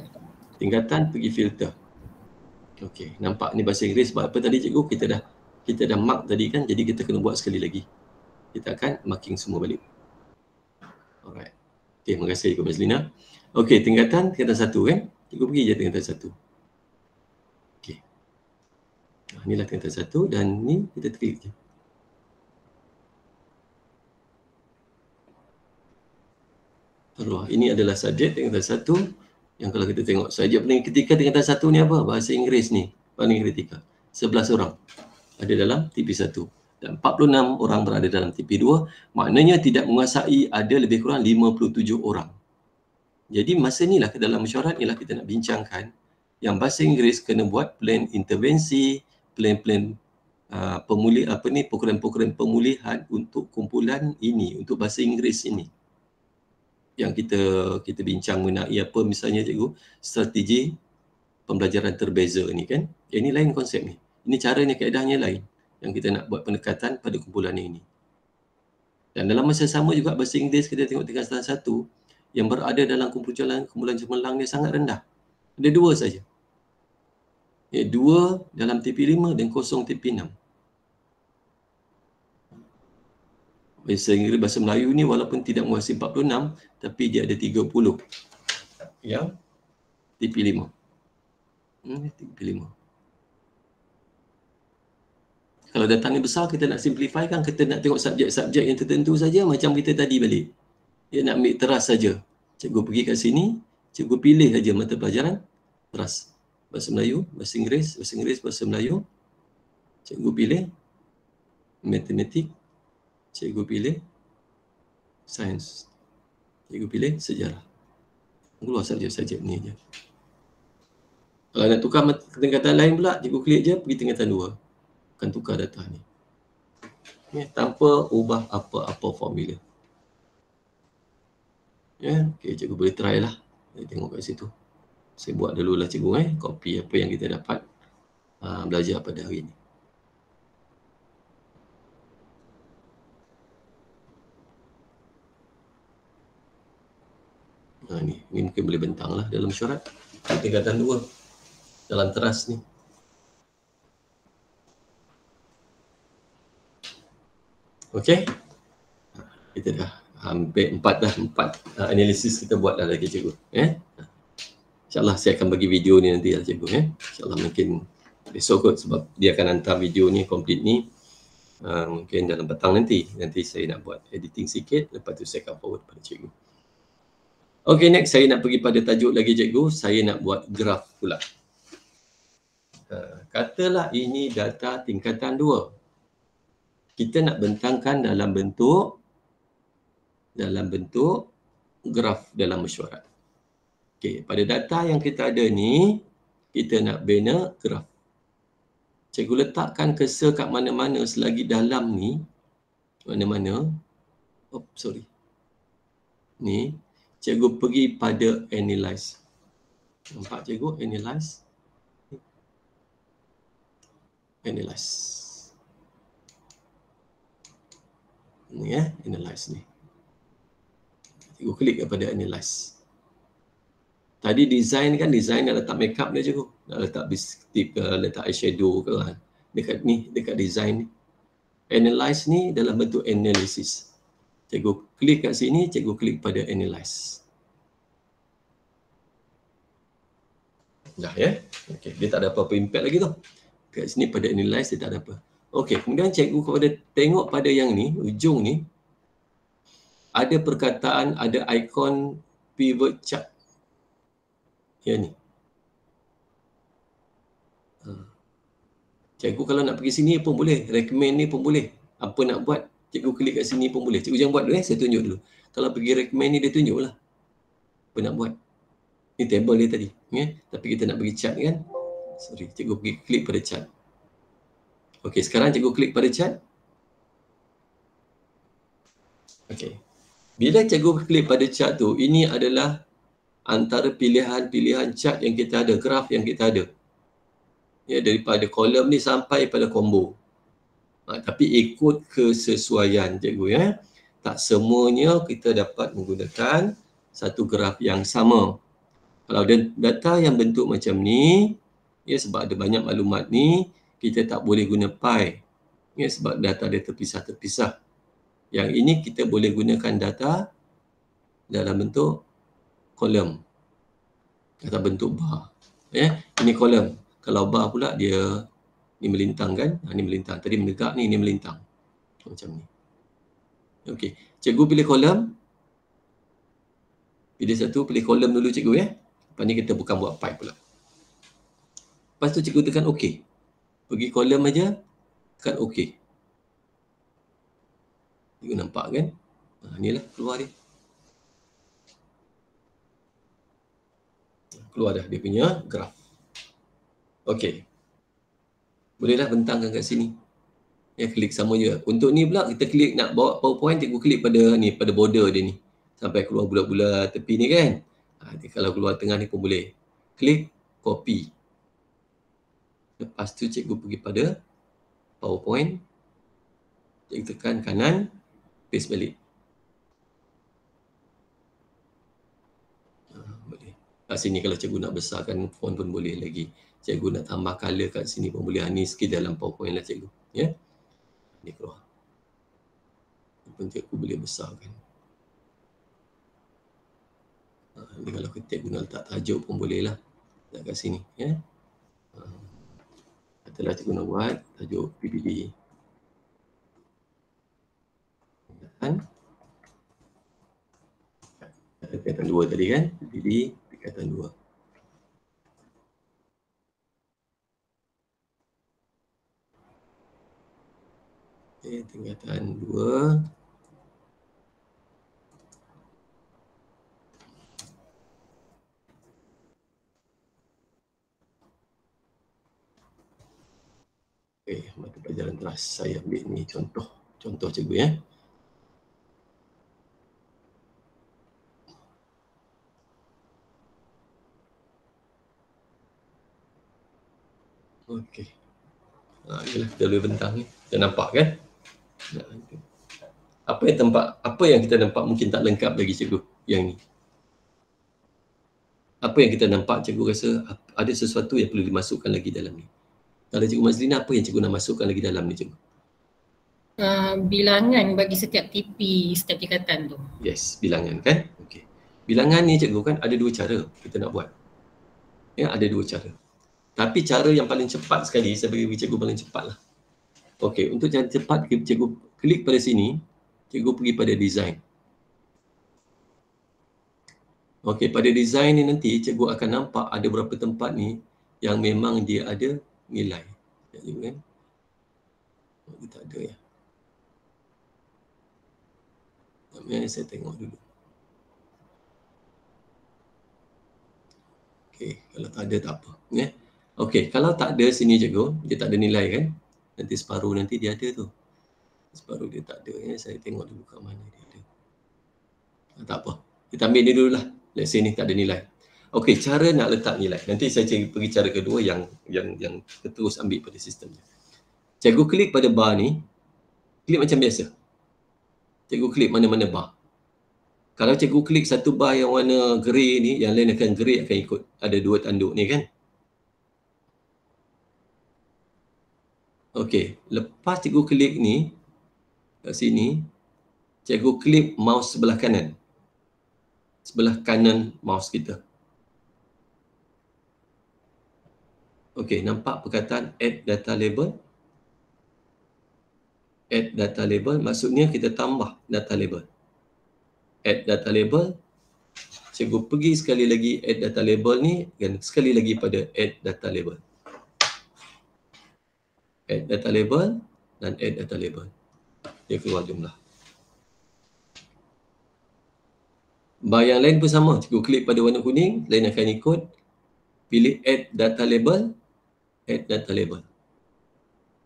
Tingkatan pergi filter. Okey, nampak ni bahasa Inggeris. Sebab apa tadi cikgu? Kita dah mark tadi kan, jadi kita kena buat sekali lagi. Kita akan marking semua balik. Alright. Okey, terima kasih Cikgu Mazlina. Okey, tingkatan 1 kan? Cikgu pergi je tingkatan 1. Okey. Inilah tingkatan 1 dan ni kita klik je. Allah, ini adalah subjek tingkatan 1 yang kalau kita tengok subjek paling ketika tingkatan 1 ni apa? Bahasa Inggeris ni paling kritikal. 11 orang ada dalam TP1 dan 46 orang berada dalam TP2, maknanya tidak menguasai ada lebih kurang 57 orang. Jadi masa inilah ke dalam mesyuarat inilah kita nak bincangkan yang bahasa Inggeris kena buat plan intervensi, plan program-program pemulihan untuk kumpulan ini, untuk bahasa Inggeris ini. Yang kita bincang mengenai apa misalnya cikgu, strategi pembelajaran terbeza ni kan. Ini lain konsep ni. Ini caranya, kaedahnya lain yang kita nak buat pendekatan pada kumpulan ini. Dan dalam masa sama juga bahasa Inggeris kita tengok tingkatan 1 yang berada dalam kumpulan cemerlang ni sangat rendah. Ada 2 saja. 2 dalam TP5 dan 0 TP6. Bahasa Inggeris, bahasa Melayu ni walaupun tidak menguasai 46 tapi dia ada 30 yang TP5. TP5. Kalau datangnya besar, kita nak simplify kan, kita nak tengok subjek-subjek yang tertentu saja macam kita tadi balik. Dia nak ambil teras saja. Cikgu pergi kat sini, cikgu pilih saja mata pelajaran teras. Bahasa Melayu, bahasa Inggeris, bahasa Melayu. Cikgu pilih matematik, cikgu pilih sains, cikgu pilih sejarah. Keluar subjek-subjek ni je. Kalau nak tukar tingkatan lain pula, cikgu klik je pergi tingkatan 2. Akan tukar data ni. Tanpa ubah apa-apa formula. Okay, cikgu boleh try lah. Tengok kat situ. Saya buat dulu lah cikgu copy apa yang kita dapat belajar pada hari ni. Ni mungkin boleh bentang lah dalam syarat. Tingkatan 2 dalam teras ni. Okey. Kita dah hampir 4 analisis kita buat dah lagi cikgu. InsyaAllah saya akan bagi video ni nanti lah cikgu. InsyaAllah mungkin besok kot sebab dia akan hantar video ni complete ni. Mungkin dalam petang nanti. Nanti saya nak buat editing sikit. Lepas tu saya akan forward pada cikgu. Okey, next saya nak pergi pada tajuk lagi cikgu. Saya nak buat graf pula. Katalah ini data tingkatan 2. Kita nak bentangkan dalam bentuk graf dalam mesyuarat. Okey, pada data yang kita ada ni, kita nak bina graf. Cikgu letakkan cursor kat mana-mana selagi dalam ni, mana-mana. Ni, cikgu pergi pada analyze. Nampak cikgu? Analyze. Ni analyze ni. Cikgu klik kepada analyze. Tadi design kan, design nak letak makeup dia cikgu. Nak letak bistik ke, letak eyeshadow ke kan. Dekat ni, dekat design ni. Analyze ni dalam bentuk analysis. Cikgu klik kat sini, cikgu klik pada analyze. Dah Okey, dia tak ada apa-apa impact lagi tu. Kat sini pada analyze dia tak ada apa. Okey, kemudian cikgu kepada tengok pada yang ni, ujung ni, ada perkataan, ada ikon pivot chart. Yang ni. Cikgu kalau nak pergi sini pun boleh, recommend ni pun boleh. Apa nak buat, cikgu klik kat sini pun boleh. Cikgu jangan buat dulu saya tunjuk dulu. Kalau pergi recommend ni dia tunjuk lah. Apa nak buat. Ni table dia tadi. Tapi kita nak pergi chart kan. Cikgu pergi klik pada chart. Okey, sekarang cikgu klik pada chart. Okey. Bila cikgu klik pada chart tu, ini adalah antara pilihan-pilihan chart yang kita ada, graf yang kita ada. Ya, daripada kolom ni sampai pada combo. Tapi ikut kesesuaian cikgu ya. Tak semuanya kita dapat menggunakan satu graf yang sama. Kalau ada data yang bentuk macam ni, ya sebab ada banyak maklumat ni, kita tak boleh guna pie. Ya, sebab data dia terpisah-terpisah. Yang ini kita boleh gunakan data dalam bentuk kolom atau bentuk bar. Ya, ini kolom. Kalau bar pula dia ni melintang kan? Ni melintang. Tadi menegak ni melintang. Macam ni. Okey, cikgu pilih kolom. Pilih satu, pilih kolom dulu cikgu ya. Lepas ni kita bukan buat pipe pula. Lepas tu cikgu tekan OK. Pergi kolom aja, tekan OK. Cikgu nampak kan? Inilah keluar dia. Keluar dah dia punya graf. Okey. Bolehlah bentangkan kat sini. Ya, klik sama je. Untuk ni pula kita klik nak bawa PowerPoint, cikgu klik pada ni, pada border dia ni. Sampai keluar bulat-bulat tepi ni kan. Kalau keluar tengah ni pun boleh. Klik copy. Lepas tu cikgu pergi pada PowerPoint. Cikgu tekan kanan, paste balik. Boleh. Kat sini kalau cikgu nak besarkan font pun boleh lagi. Cikgu nak tambah colour kat sini pun boleh. Ni sikit dalam PowerPoint lah cikgu. Ya. Ni keluar. Ni pun cikgu boleh besarkan. Ni kalau cikgu nak letak tajuk pun boleh lah. Letak kat sini. Ya. Katalah cikgu nak buat tajuk PPD. Kan? Tingkatan 2 tadi kan? PPD tingkatan 2. Okay, tingkatan 2. Okay, mata pelajaran kelas saya ambil ni contoh cikgu ya. Okey. Inilah kita boleh bentang ni. Kita nampak kan? Apa yang kita nampak mungkin tak lengkap lagi cikgu yang ni. Apa yang kita nampak cikgu rasa ada sesuatu yang perlu dimasukkan lagi dalam ni. Kalau cikgu Mazlina, apa yang cikgu nak masukkan lagi dalam ni cikgu? Bilangan bagi setiap TP, setiap tingkatan tu. Yes, bilangan kan? Okey. Bilangan ni cikgu kan ada dua cara kita nak buat. Ya, ada dua cara. Tapi cara yang paling cepat sekali, saya bagi cikgu paling cepat lah. Okey, untuk cara cepat, cikgu klik pada sini, cikgu pergi pada design. Okey, pada design ni nanti cikgu akan nampak ada beberapa tempat ni yang memang dia ada nilai. Cikgu kan? Dia tak ada ya. Saya tengok dulu. Okey, kalau tak ada tak apa. Ya. Okey, kalau tak ada sini cikgu, dia tak ada nilai kan? Nanti separuh nanti dia ada tu. Separuh dia tak ada. Ya. Saya tengok dulu kat mana dia ada. Tak apa. Kita ambil ni dululah. Let's say ni tak ada nilai. Okey, cara nak letak nilai. Nanti saya pergi cara kedua yang terus ambil pada sistemnya. Cikgu klik pada bar ni. Klik macam biasa. Cikgu klik mana-mana bar. Kalau cikgu klik satu bar yang warna grey ni, yang lain akan grey akan ikut. Ada dua tanduk ni kan. Okey, lepas cikgu klik ni, kat sini, cikgu klik mouse sebelah kanan. Sebelah kanan mouse kita. Okey, nampak perkataan add data label? Add data label, maksudnya kita tambah data label. Add data label, cikgu pergi sekali lagi add data label ni dan sekali lagi pada add data label. Add data label dan add data label. Dia keluar jumlah. Bar yang lain pun sama. Cikgu klik pada warna kuning, lain akan ikut. Pilih add data label, add data label.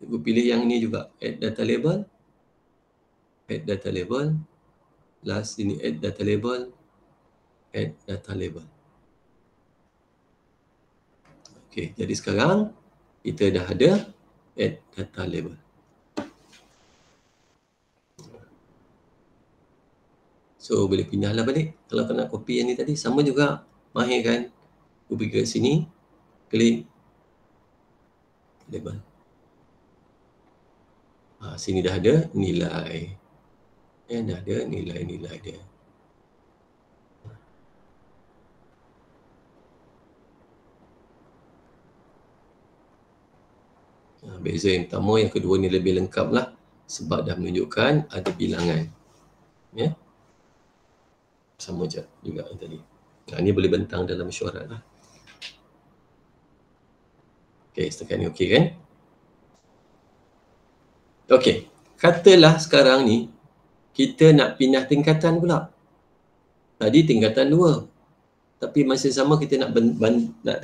Cikgu pilih yang ni juga, add data label, add data label. Last ini add data label, add data label. Okey, jadi sekarang Kita dah ada add data label. So boleh pindahlah balik. Kalau kau nak copy yang ni tadi, sama juga. Mahir kan? Aku pergi ke sini, klik label. Sini dah ada nilai. Dah ada nilai-nilai dia. Beza yang pertama, yang kedua ni lebih lengkap lah sebab dah menunjukkan ada bilangan. Ya. Sama je juga yang tadi. Ni boleh bentang dalam mesyuarat lah. Okey, setakat ni okey kan? Okey, katalah sekarang ni kita nak pindah tingkatan pula. Tadi tingkatan 2. Tapi masih sama kita nak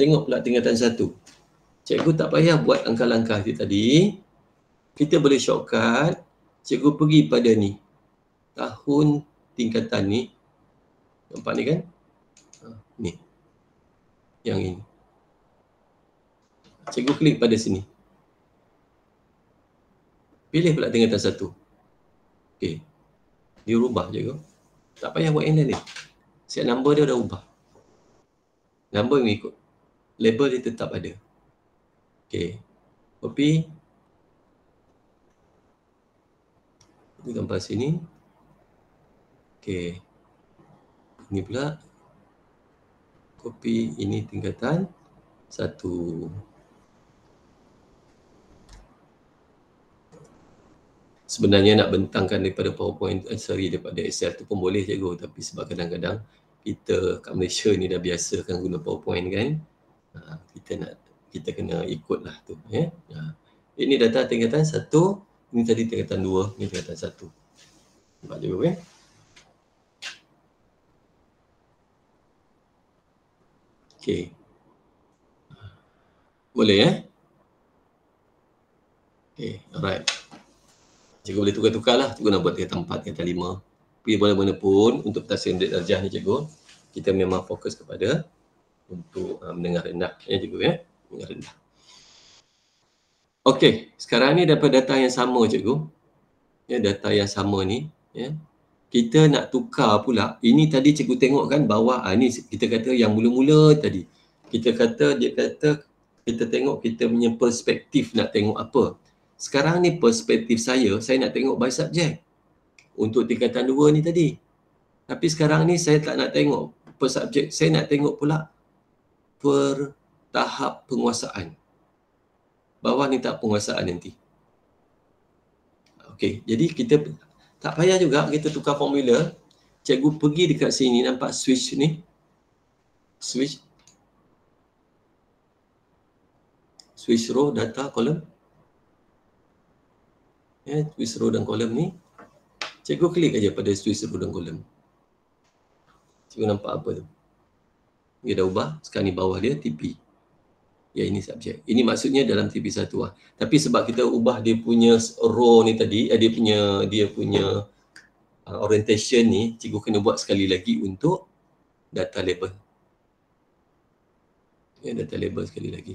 tengok pula tingkatan 1. Cikgu tak payah buat langkah-langkah itu tadi. Kita boleh shortcut. Cikgu pergi pada ni. Tahun tingkatan ni. Nampak ni kan? Ni. Yang ini. Cikgu klik pada sini. Pilih pula tingkatan 1. Okey. Dia ubah cikgu. Tak payah buat yang lain ni. Set number dia dah ubah. Number yang ikut. Label dia tetap ada. Okey. Copy. Ini gambar sini. Okey. Ini pula. Copy ini tingkatan 1. Sebenarnya nak bentangkan daripada PowerPoint, daripada Excel tu pun boleh cikgu. Tapi sebab kadang-kadang kita kat Malaysia ni dah biasakan guna PowerPoint kan. Kita kena ikut lah tu. Ya. Ini data tingkatan 1, ini tadi tingkatan 2, ini tingkatan 1. Nampak cikgu kan? Okey. Boleh ya? Okey, alright. Cikgu boleh tukar-tukar lah. Cikgu nak buat tingkatan 4, tingkatan 5. Pergi mana-mana pun untuk tasawuf darjah ni cikgu. Kita memang fokus kepada untuk menengah rendah. Ya cikgu ya? Menengah rendah. Okey, sekarang ni dapat data yang sama cikgu. Ya, data yang sama ni. Ya. Kita nak tukar pula. Ini tadi cikgu tengok kan bawah. Ni kita kata yang mula-mula tadi. Dia kata kita tengok kita punya perspektif nak tengok apa. Sekarang ni perspektif saya nak tengok by subject. Untuk tingkatan 2 ni tadi. Tapi sekarang ni saya tak nak tengok per subjek. Saya nak tengok pula per tahap penguasaan. Bawah ni tahap penguasaan nanti. Okey, jadi kita tak payah juga kita tukar formula. Cikgu pergi dekat sini, nampak switch ni. Switch row, data, column. Ya, switch row dan column ni. Cikgu klik aja pada switch row dan column. Cikgu nampak apa tu? Dia dah ubah. Sekarang ni bawah dia TP. Ya, ini subjek. Ini maksudnya dalam TP1 lah. Tapi sebab kita ubah dia punya row ni tadi, dia punya orientation ni, cikgu kena buat sekali lagi untuk data label. Ya, data label sekali lagi.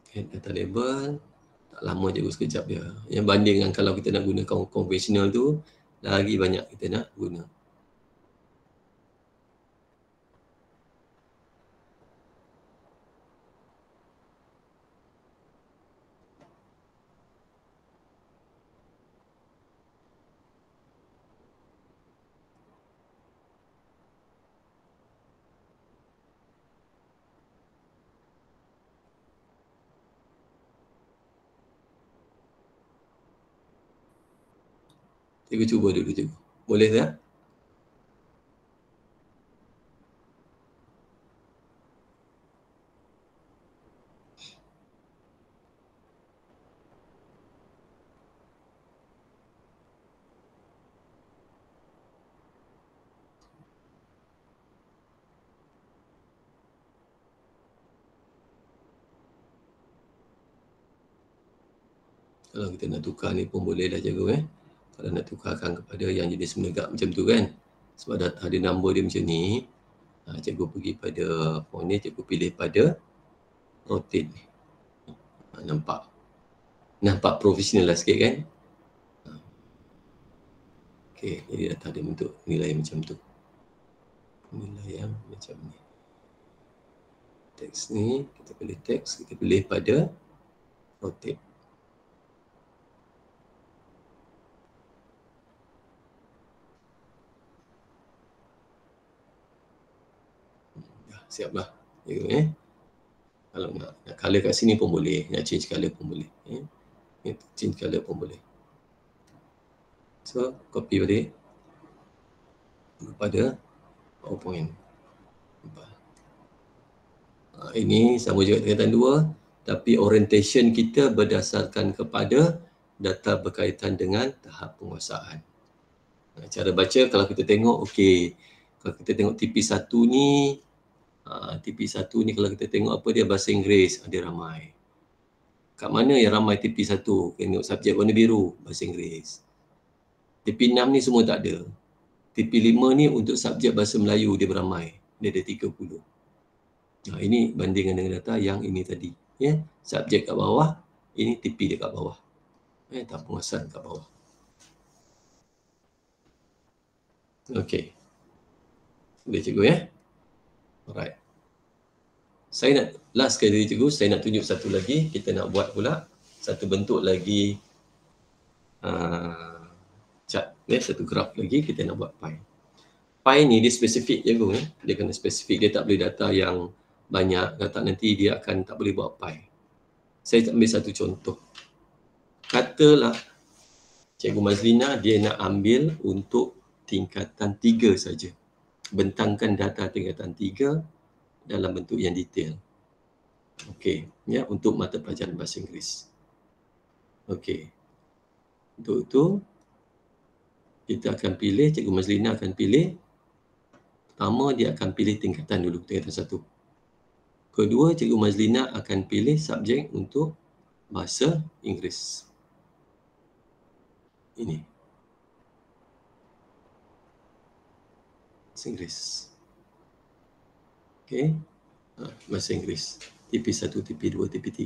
Okay, data label. Tak lama cikgu sekejap dia. Yang banding dengan kalau kita nak guna konvensional tu, lagi banyak kita nak guna. Cikgu cuba dulu cikgu. Boleh tak? Kalau kita nak tukar ni pun boleh dah cikgu Kalau nak tukarkan kepada yang jenis menegak macam tu kan. Sebab data ada number dia macam ni. Cikgu pergi pada phone ni, cikgu pilih pada rotate ni. Nampak profesional lah sikit kan. Okey, jadi data dia bentuk nilai macam tu. Nilai yang macam ni. Teks ni, kita pilih teks, kita pilih pada rotate. Siap lah. Kalau nak color kat sini pun boleh, nak change color pun boleh. Change color pun boleh. So, copy balik pada PowerPoint. Ini sama juga tingkatan 2, tapi orientation kita berdasarkan kepada data berkaitan dengan tahap penguasaan. Cara baca kalau kita tengok, okey, kalau kita tengok TP1 ni, TP1 ni kalau kita tengok apa dia, bahasa Inggeris, ada ramai. Kat mana yang ramai TP1? Tengok subjek warna biru, bahasa Inggeris. TP6 ni semua tak ada. TP5 ni untuk subjek bahasa Melayu dia beramai. Dia ada 30. Ini bandingan dengan data yang ini tadi. Subjek kat bawah, ini TP dia kat bawah. Tahap penguasaan kat bawah. Okey. Boleh cikgu Alright. Saya nak, last sekali cikgu, saya nak tunjuk satu lagi. Kita nak buat pula satu bentuk lagi chart. Satu graf lagi, kita nak buat pie. Pie ni dia spesifik cikgu. Dia kena spesifik, dia tak boleh data yang banyak. Kata nanti dia akan tak boleh buat pie. Saya ambil satu contoh. Katalah Cikgu Mazlina dia nak ambil untuk tingkatan 3 saja. Bentangkan data tingkatan 3 dalam bentuk yang detail. Okey, untuk mata pelajaran bahasa Inggeris. Okey. Untuk itu kita akan pilih, Cikgu Mazlina akan pilih, pertama dia akan pilih tingkatan dulu, tingkatan 1. Kedua, Cikgu Mazlina akan pilih subjek untuk bahasa Inggeris. Ini. Bahasa Inggeris. Okey. Bahasa Inggeris. TP1, TP2, TP3.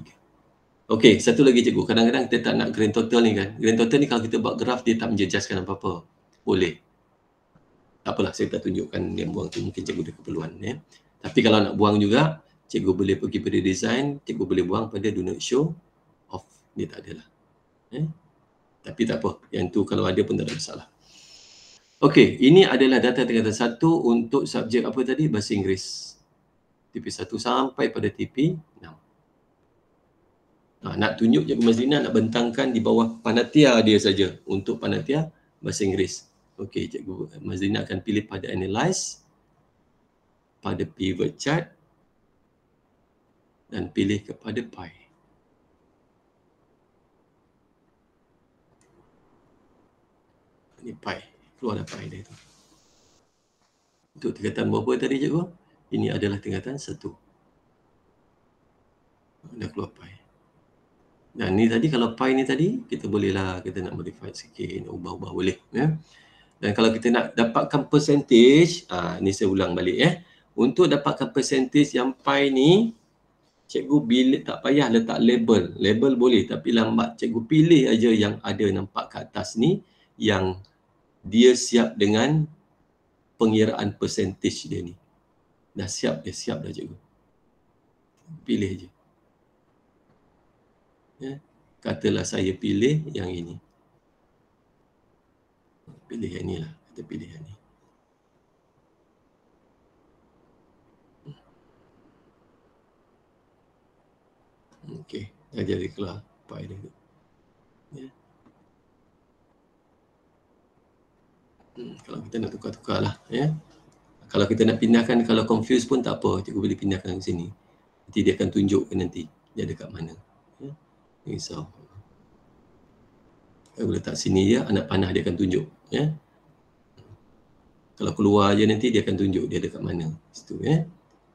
Okey, satu lagi cikgu. Kadang-kadang kita tak nak grand total ni kan. Grand total ni kalau kita buat graf, dia tak menjejaskan apa-apa. Boleh. Tak apalah, saya tak tunjukkan yang buang tu. Mungkin cikgu ada keperluan. Tapi kalau nak buang juga, cikgu boleh pergi pada design, cikgu boleh buang pada do not show off. Dia tak adalah. Tapi tak apa. Yang tu kalau ada pun tak ada masalah. Okey, ini adalah data tingkatan 1 untuk subjek apa tadi? Bahasa Inggeris. TP1 sampai pada TP6. Nak tunjuk Cikgu Mazlina nak bentangkan di bawah panatia dia saja untuk panatia bahasa Inggeris. Okey, Cikgu Mazlina akan pilih pada analyze, pada pivot chart dan pilih kepada pie. Ini pie. Keluar dah pie dia tu. Untuk tingkatan berapa tadi cikgu? Ini adalah tingkatan 1. Dah keluar pie. Dan ni tadi kalau pie ni tadi, kita bolehlah, kita nak modify sikit, nak ubah-ubah boleh. Dan kalau kita nak dapatkan percentage, ni saya ulang balik Untuk dapatkan percentage yang pie ni, cikgu bila tak payah letak label. Label boleh tapi lambat. Cikgu pilih aja yang ada nampak kat atas ni, yang dia siap dengan pengiraan percentage dia ni. Dah siap, dia siap dah cikgu. Pilih je. Katalah saya pilih yang ini. Pilih yang ni lah. Kita pilih yang ni. Okey, dah jadi keluar pie dia. Kalau kita nak tukar-tukar lah. Kalau kita nak pindahkan, kalau confuse pun tak apa. Cikgu boleh pindahkan ke sini. Nanti dia akan tunjukkan nanti dia ada kat mana. Risau. Kalau letak sini je, anak panah dia akan tunjuk. Kalau keluar je nanti dia akan tunjuk dia ada kat mana. Situ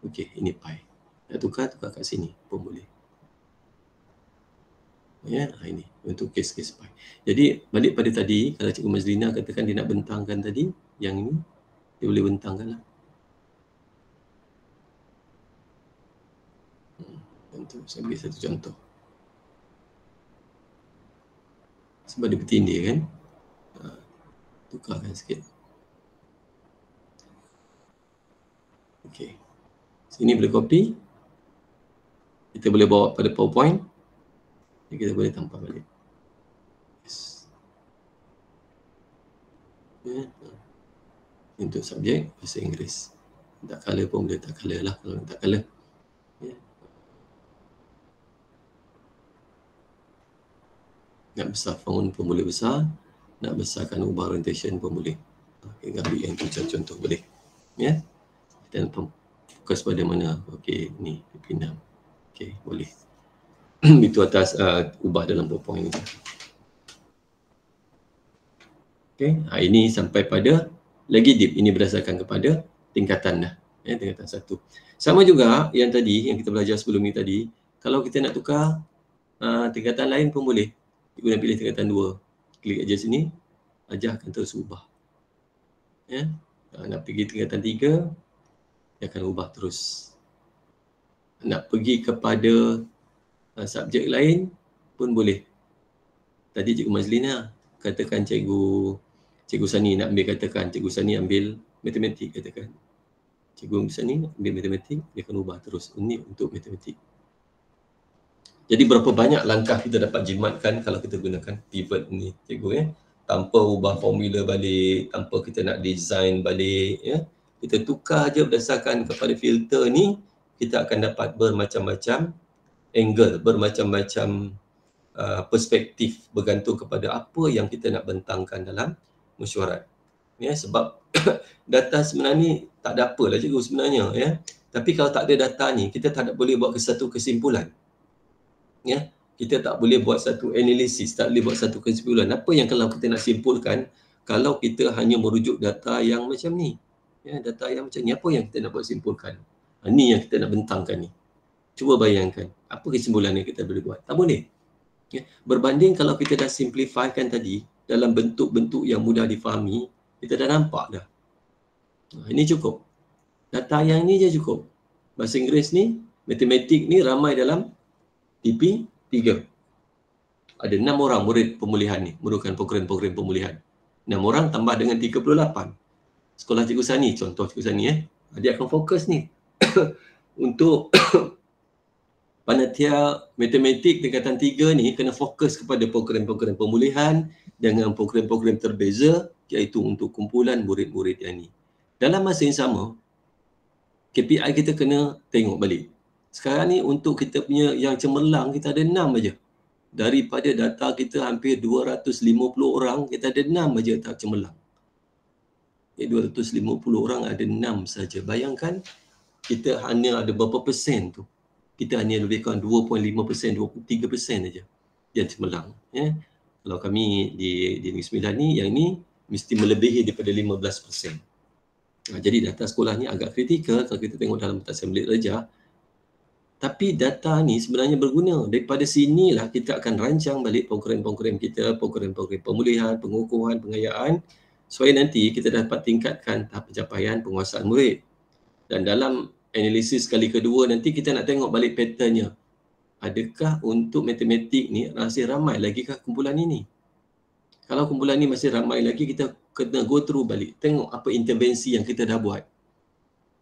Okey, ini pie. Nak tukar kat sini pun boleh. Ini untuk kes-kes pie. Jadi balik pada tadi, kalau Cikgu Mazlina katakan dia nak bentangkan tadi, yang ini dia boleh bentangkan lah. Saya ambil satu contoh. Sebab dia bertindih kan. Tukarkan sikit. Okey. Sini boleh copy. Kita boleh bawa pada PowerPoint. Jadi kita boleh tampal balik. Yes. Untuk subjek bahasa Inggeris. Tak color pun boleh tak color lah kalau tak color. Nak besar font pun boleh besar. Nak besarkan ubah orientation pun boleh. Okay, ambil yang tu contoh boleh. Ya. Kita nak fokus pada mana. Okey, ni pindah. Okey, boleh. Itu atas ubah dalam PowerPoint ni. Okey, ini sampai pada lagi deep. Ini berdasarkan kepada tingkatan dah. Ya, tingkatan 1. Sama juga yang tadi, yang kita belajar sebelum ni tadi. Kalau kita nak tukar tingkatan lain pun boleh. Cikgu nak pilih tingkatan 2. Klik aja sini. Ajar akan terus ubah. Ya. Nak pergi tingkatan 3, dia akan ubah terus. Nak pergi kepada subjek lain pun boleh. Tadi Cikgu Mazlina katakan Cikgu Sani nak ambil, katakan Cikgu Sani ambil matematik, katakan. Cikgu Sani ambil matematik, dia akan ubah terus. Ini untuk matematik. Jadi berapa banyak langkah kita dapat jimatkan kalau kita gunakan pivot ni, Cikgu ya. Tanpa ubah formula balik, tanpa kita nak design balik ya. Kita tukar aja berdasarkan kepada filter ni, kita akan dapat bermacam-macam angle, bermacam-macam perspektif bergantung kepada apa yang kita nak bentangkan dalam mesyuarat. Ya, sebab data sebenarnya ni tak ada apalah Cikgu sebenarnya ya. Tapi kalau tak ada data ni, kita tak boleh buat satu kesimpulan. Ya, kita tak boleh buat satu analisis, tak boleh buat satu kesimpulan. Apa yang kalau kita nak simpulkan kalau kita hanya merujuk data yang macam ni? Ya, data yang macam ni, apa yang kita nak buat simpulkan? Ni yang kita nak bentangkan ni. Cuba bayangkan, apa kesimpulan yang kita boleh buat? Tak boleh. Ya, berbanding kalau kita dah simplifykan tadi dalam bentuk-bentuk yang mudah difahami, kita dah nampak dah. Ini cukup. Data yang ni je cukup. Bahasa Inggeris ni, matematik ni ramai dalam TP 3. Ada 6 orang murid pemulihan ni, merupakan program-program pemulihan. 6 orang tambah dengan 38. Sekolah Cikgu Sani, contoh Cikgu Sani dia akan fokus ni untuk panitia matematik tingkatan 3 ni kena fokus kepada program-program pemulihan dengan program-program terbeza, iaitu untuk kumpulan murid-murid yang ni. Dalam masa yang sama, KPI kita kena tengok balik. Sekarang ni untuk kita punya yang cemerlang, kita ada 6 aja. Daripada data kita hampir 250 orang, kita ada 6 aja tak cemerlang. 250 orang ada 6 saja. Bayangkan kita hanya ada berapa persen tu. Kita hanya lebih kurang 2.5%, 23% saja yang cemerlang. Ya. Kalau kami di Negeri Sembilan ni, yang ni mesti melebihi daripada 15%. Jadi data sekolah ni agak kritikal kalau kita tengok dalam pentaksaan bilik darjah. Tapi data ni sebenarnya berguna. Daripada sinilah kita akan rancang balik program-program kita, program-program pemulihan, pengukuhan, pengayaan, supaya nanti kita dapat tingkatkan tahap pencapaian penguasaan murid. Dan dalam analisis kali kedua nanti kita nak tengok balik patternnya. Adakah untuk matematik ni masih ramai lagi kah kumpulan ini? Kalau kumpulan ni masih ramai lagi, kita kena go through balik. Tengok apa intervensi yang kita dah buat.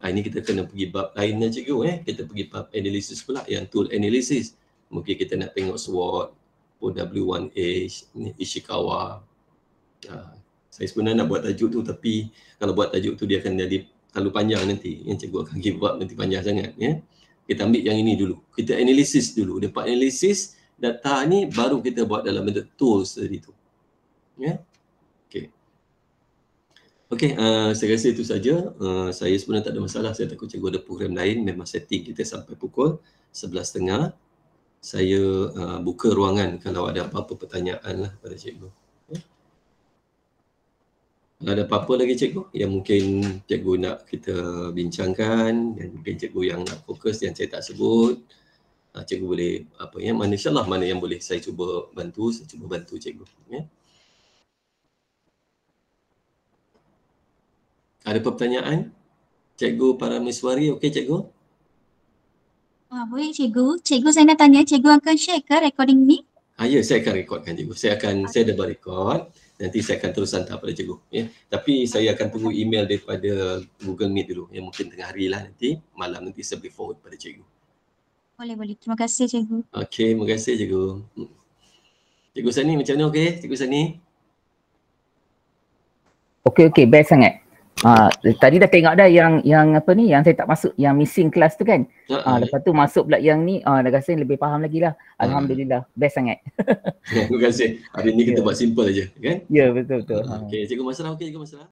Ini kita kena pergi bab lainnya Cikgu. Kita pergi bab analisis pula, yang tool analysis. Mungkin kita nak tengok SWOT, OW1H, Ishikawa. Saya sebenarnya nak buat tajuk tu, tapi kalau buat tajuk tu dia akan jadi terlalu panjang nanti. Yang Cikgu akan give up nanti panjang sangat. Kita ambil yang ini dulu. Kita analisis dulu. Dapat analisis data ni baru kita buat dalam bentuk tools tadi tu. Okey, saya rasa itu saja. Saya sebenarnya tak ada masalah. Saya takut Cikgu ada program lain. Memang setting kita sampai pukul 11.30. Saya buka ruangan kalau ada apa-apa pertanyaan lah pada Cikgu. Kalau ada apa-apa lagi Cikgu yang mungkin Cikgu nak kita bincangkan, dan mungkin Cikgu yang nak fokus yang saya tak sebut, Cikgu boleh mana insyaAllah mana yang boleh saya cuba bantu, saya cuba bantu Cikgu. Ada pertanyaan? Cikgu Parameswari, okey Cikgu? Boleh cikgu. Cikgu saya nak tanya, cikgu akan share ke recording ni? Ya, saya akan rekodkan cikgu. Saya dah record. Nanti saya akan terus hantar pada cikgu. Ya. Tapi saya akan tunggu email daripada Google Meet dulu. Ya, mungkin tengah hari lah nanti. Malam nanti saya boleh forward pada cikgu. Boleh. Terima kasih cikgu. Okey, terima kasih cikgu. Cikgu Sani macam mana okey? Cikgu Sani? Okey, best sangat. Tadi dah tengok dah yang apa ni, yang saya tak masuk, yang missing class tu kan. Lepas tu masuk pula yang ni, dah rasa lebih faham lagi lah. Alhamdulillah, best sangat. Terima kasih. Hari ni kita buat simple aja, kan? Ya, betul. Okey, cikgu Masrah okey, cikgu Masrah.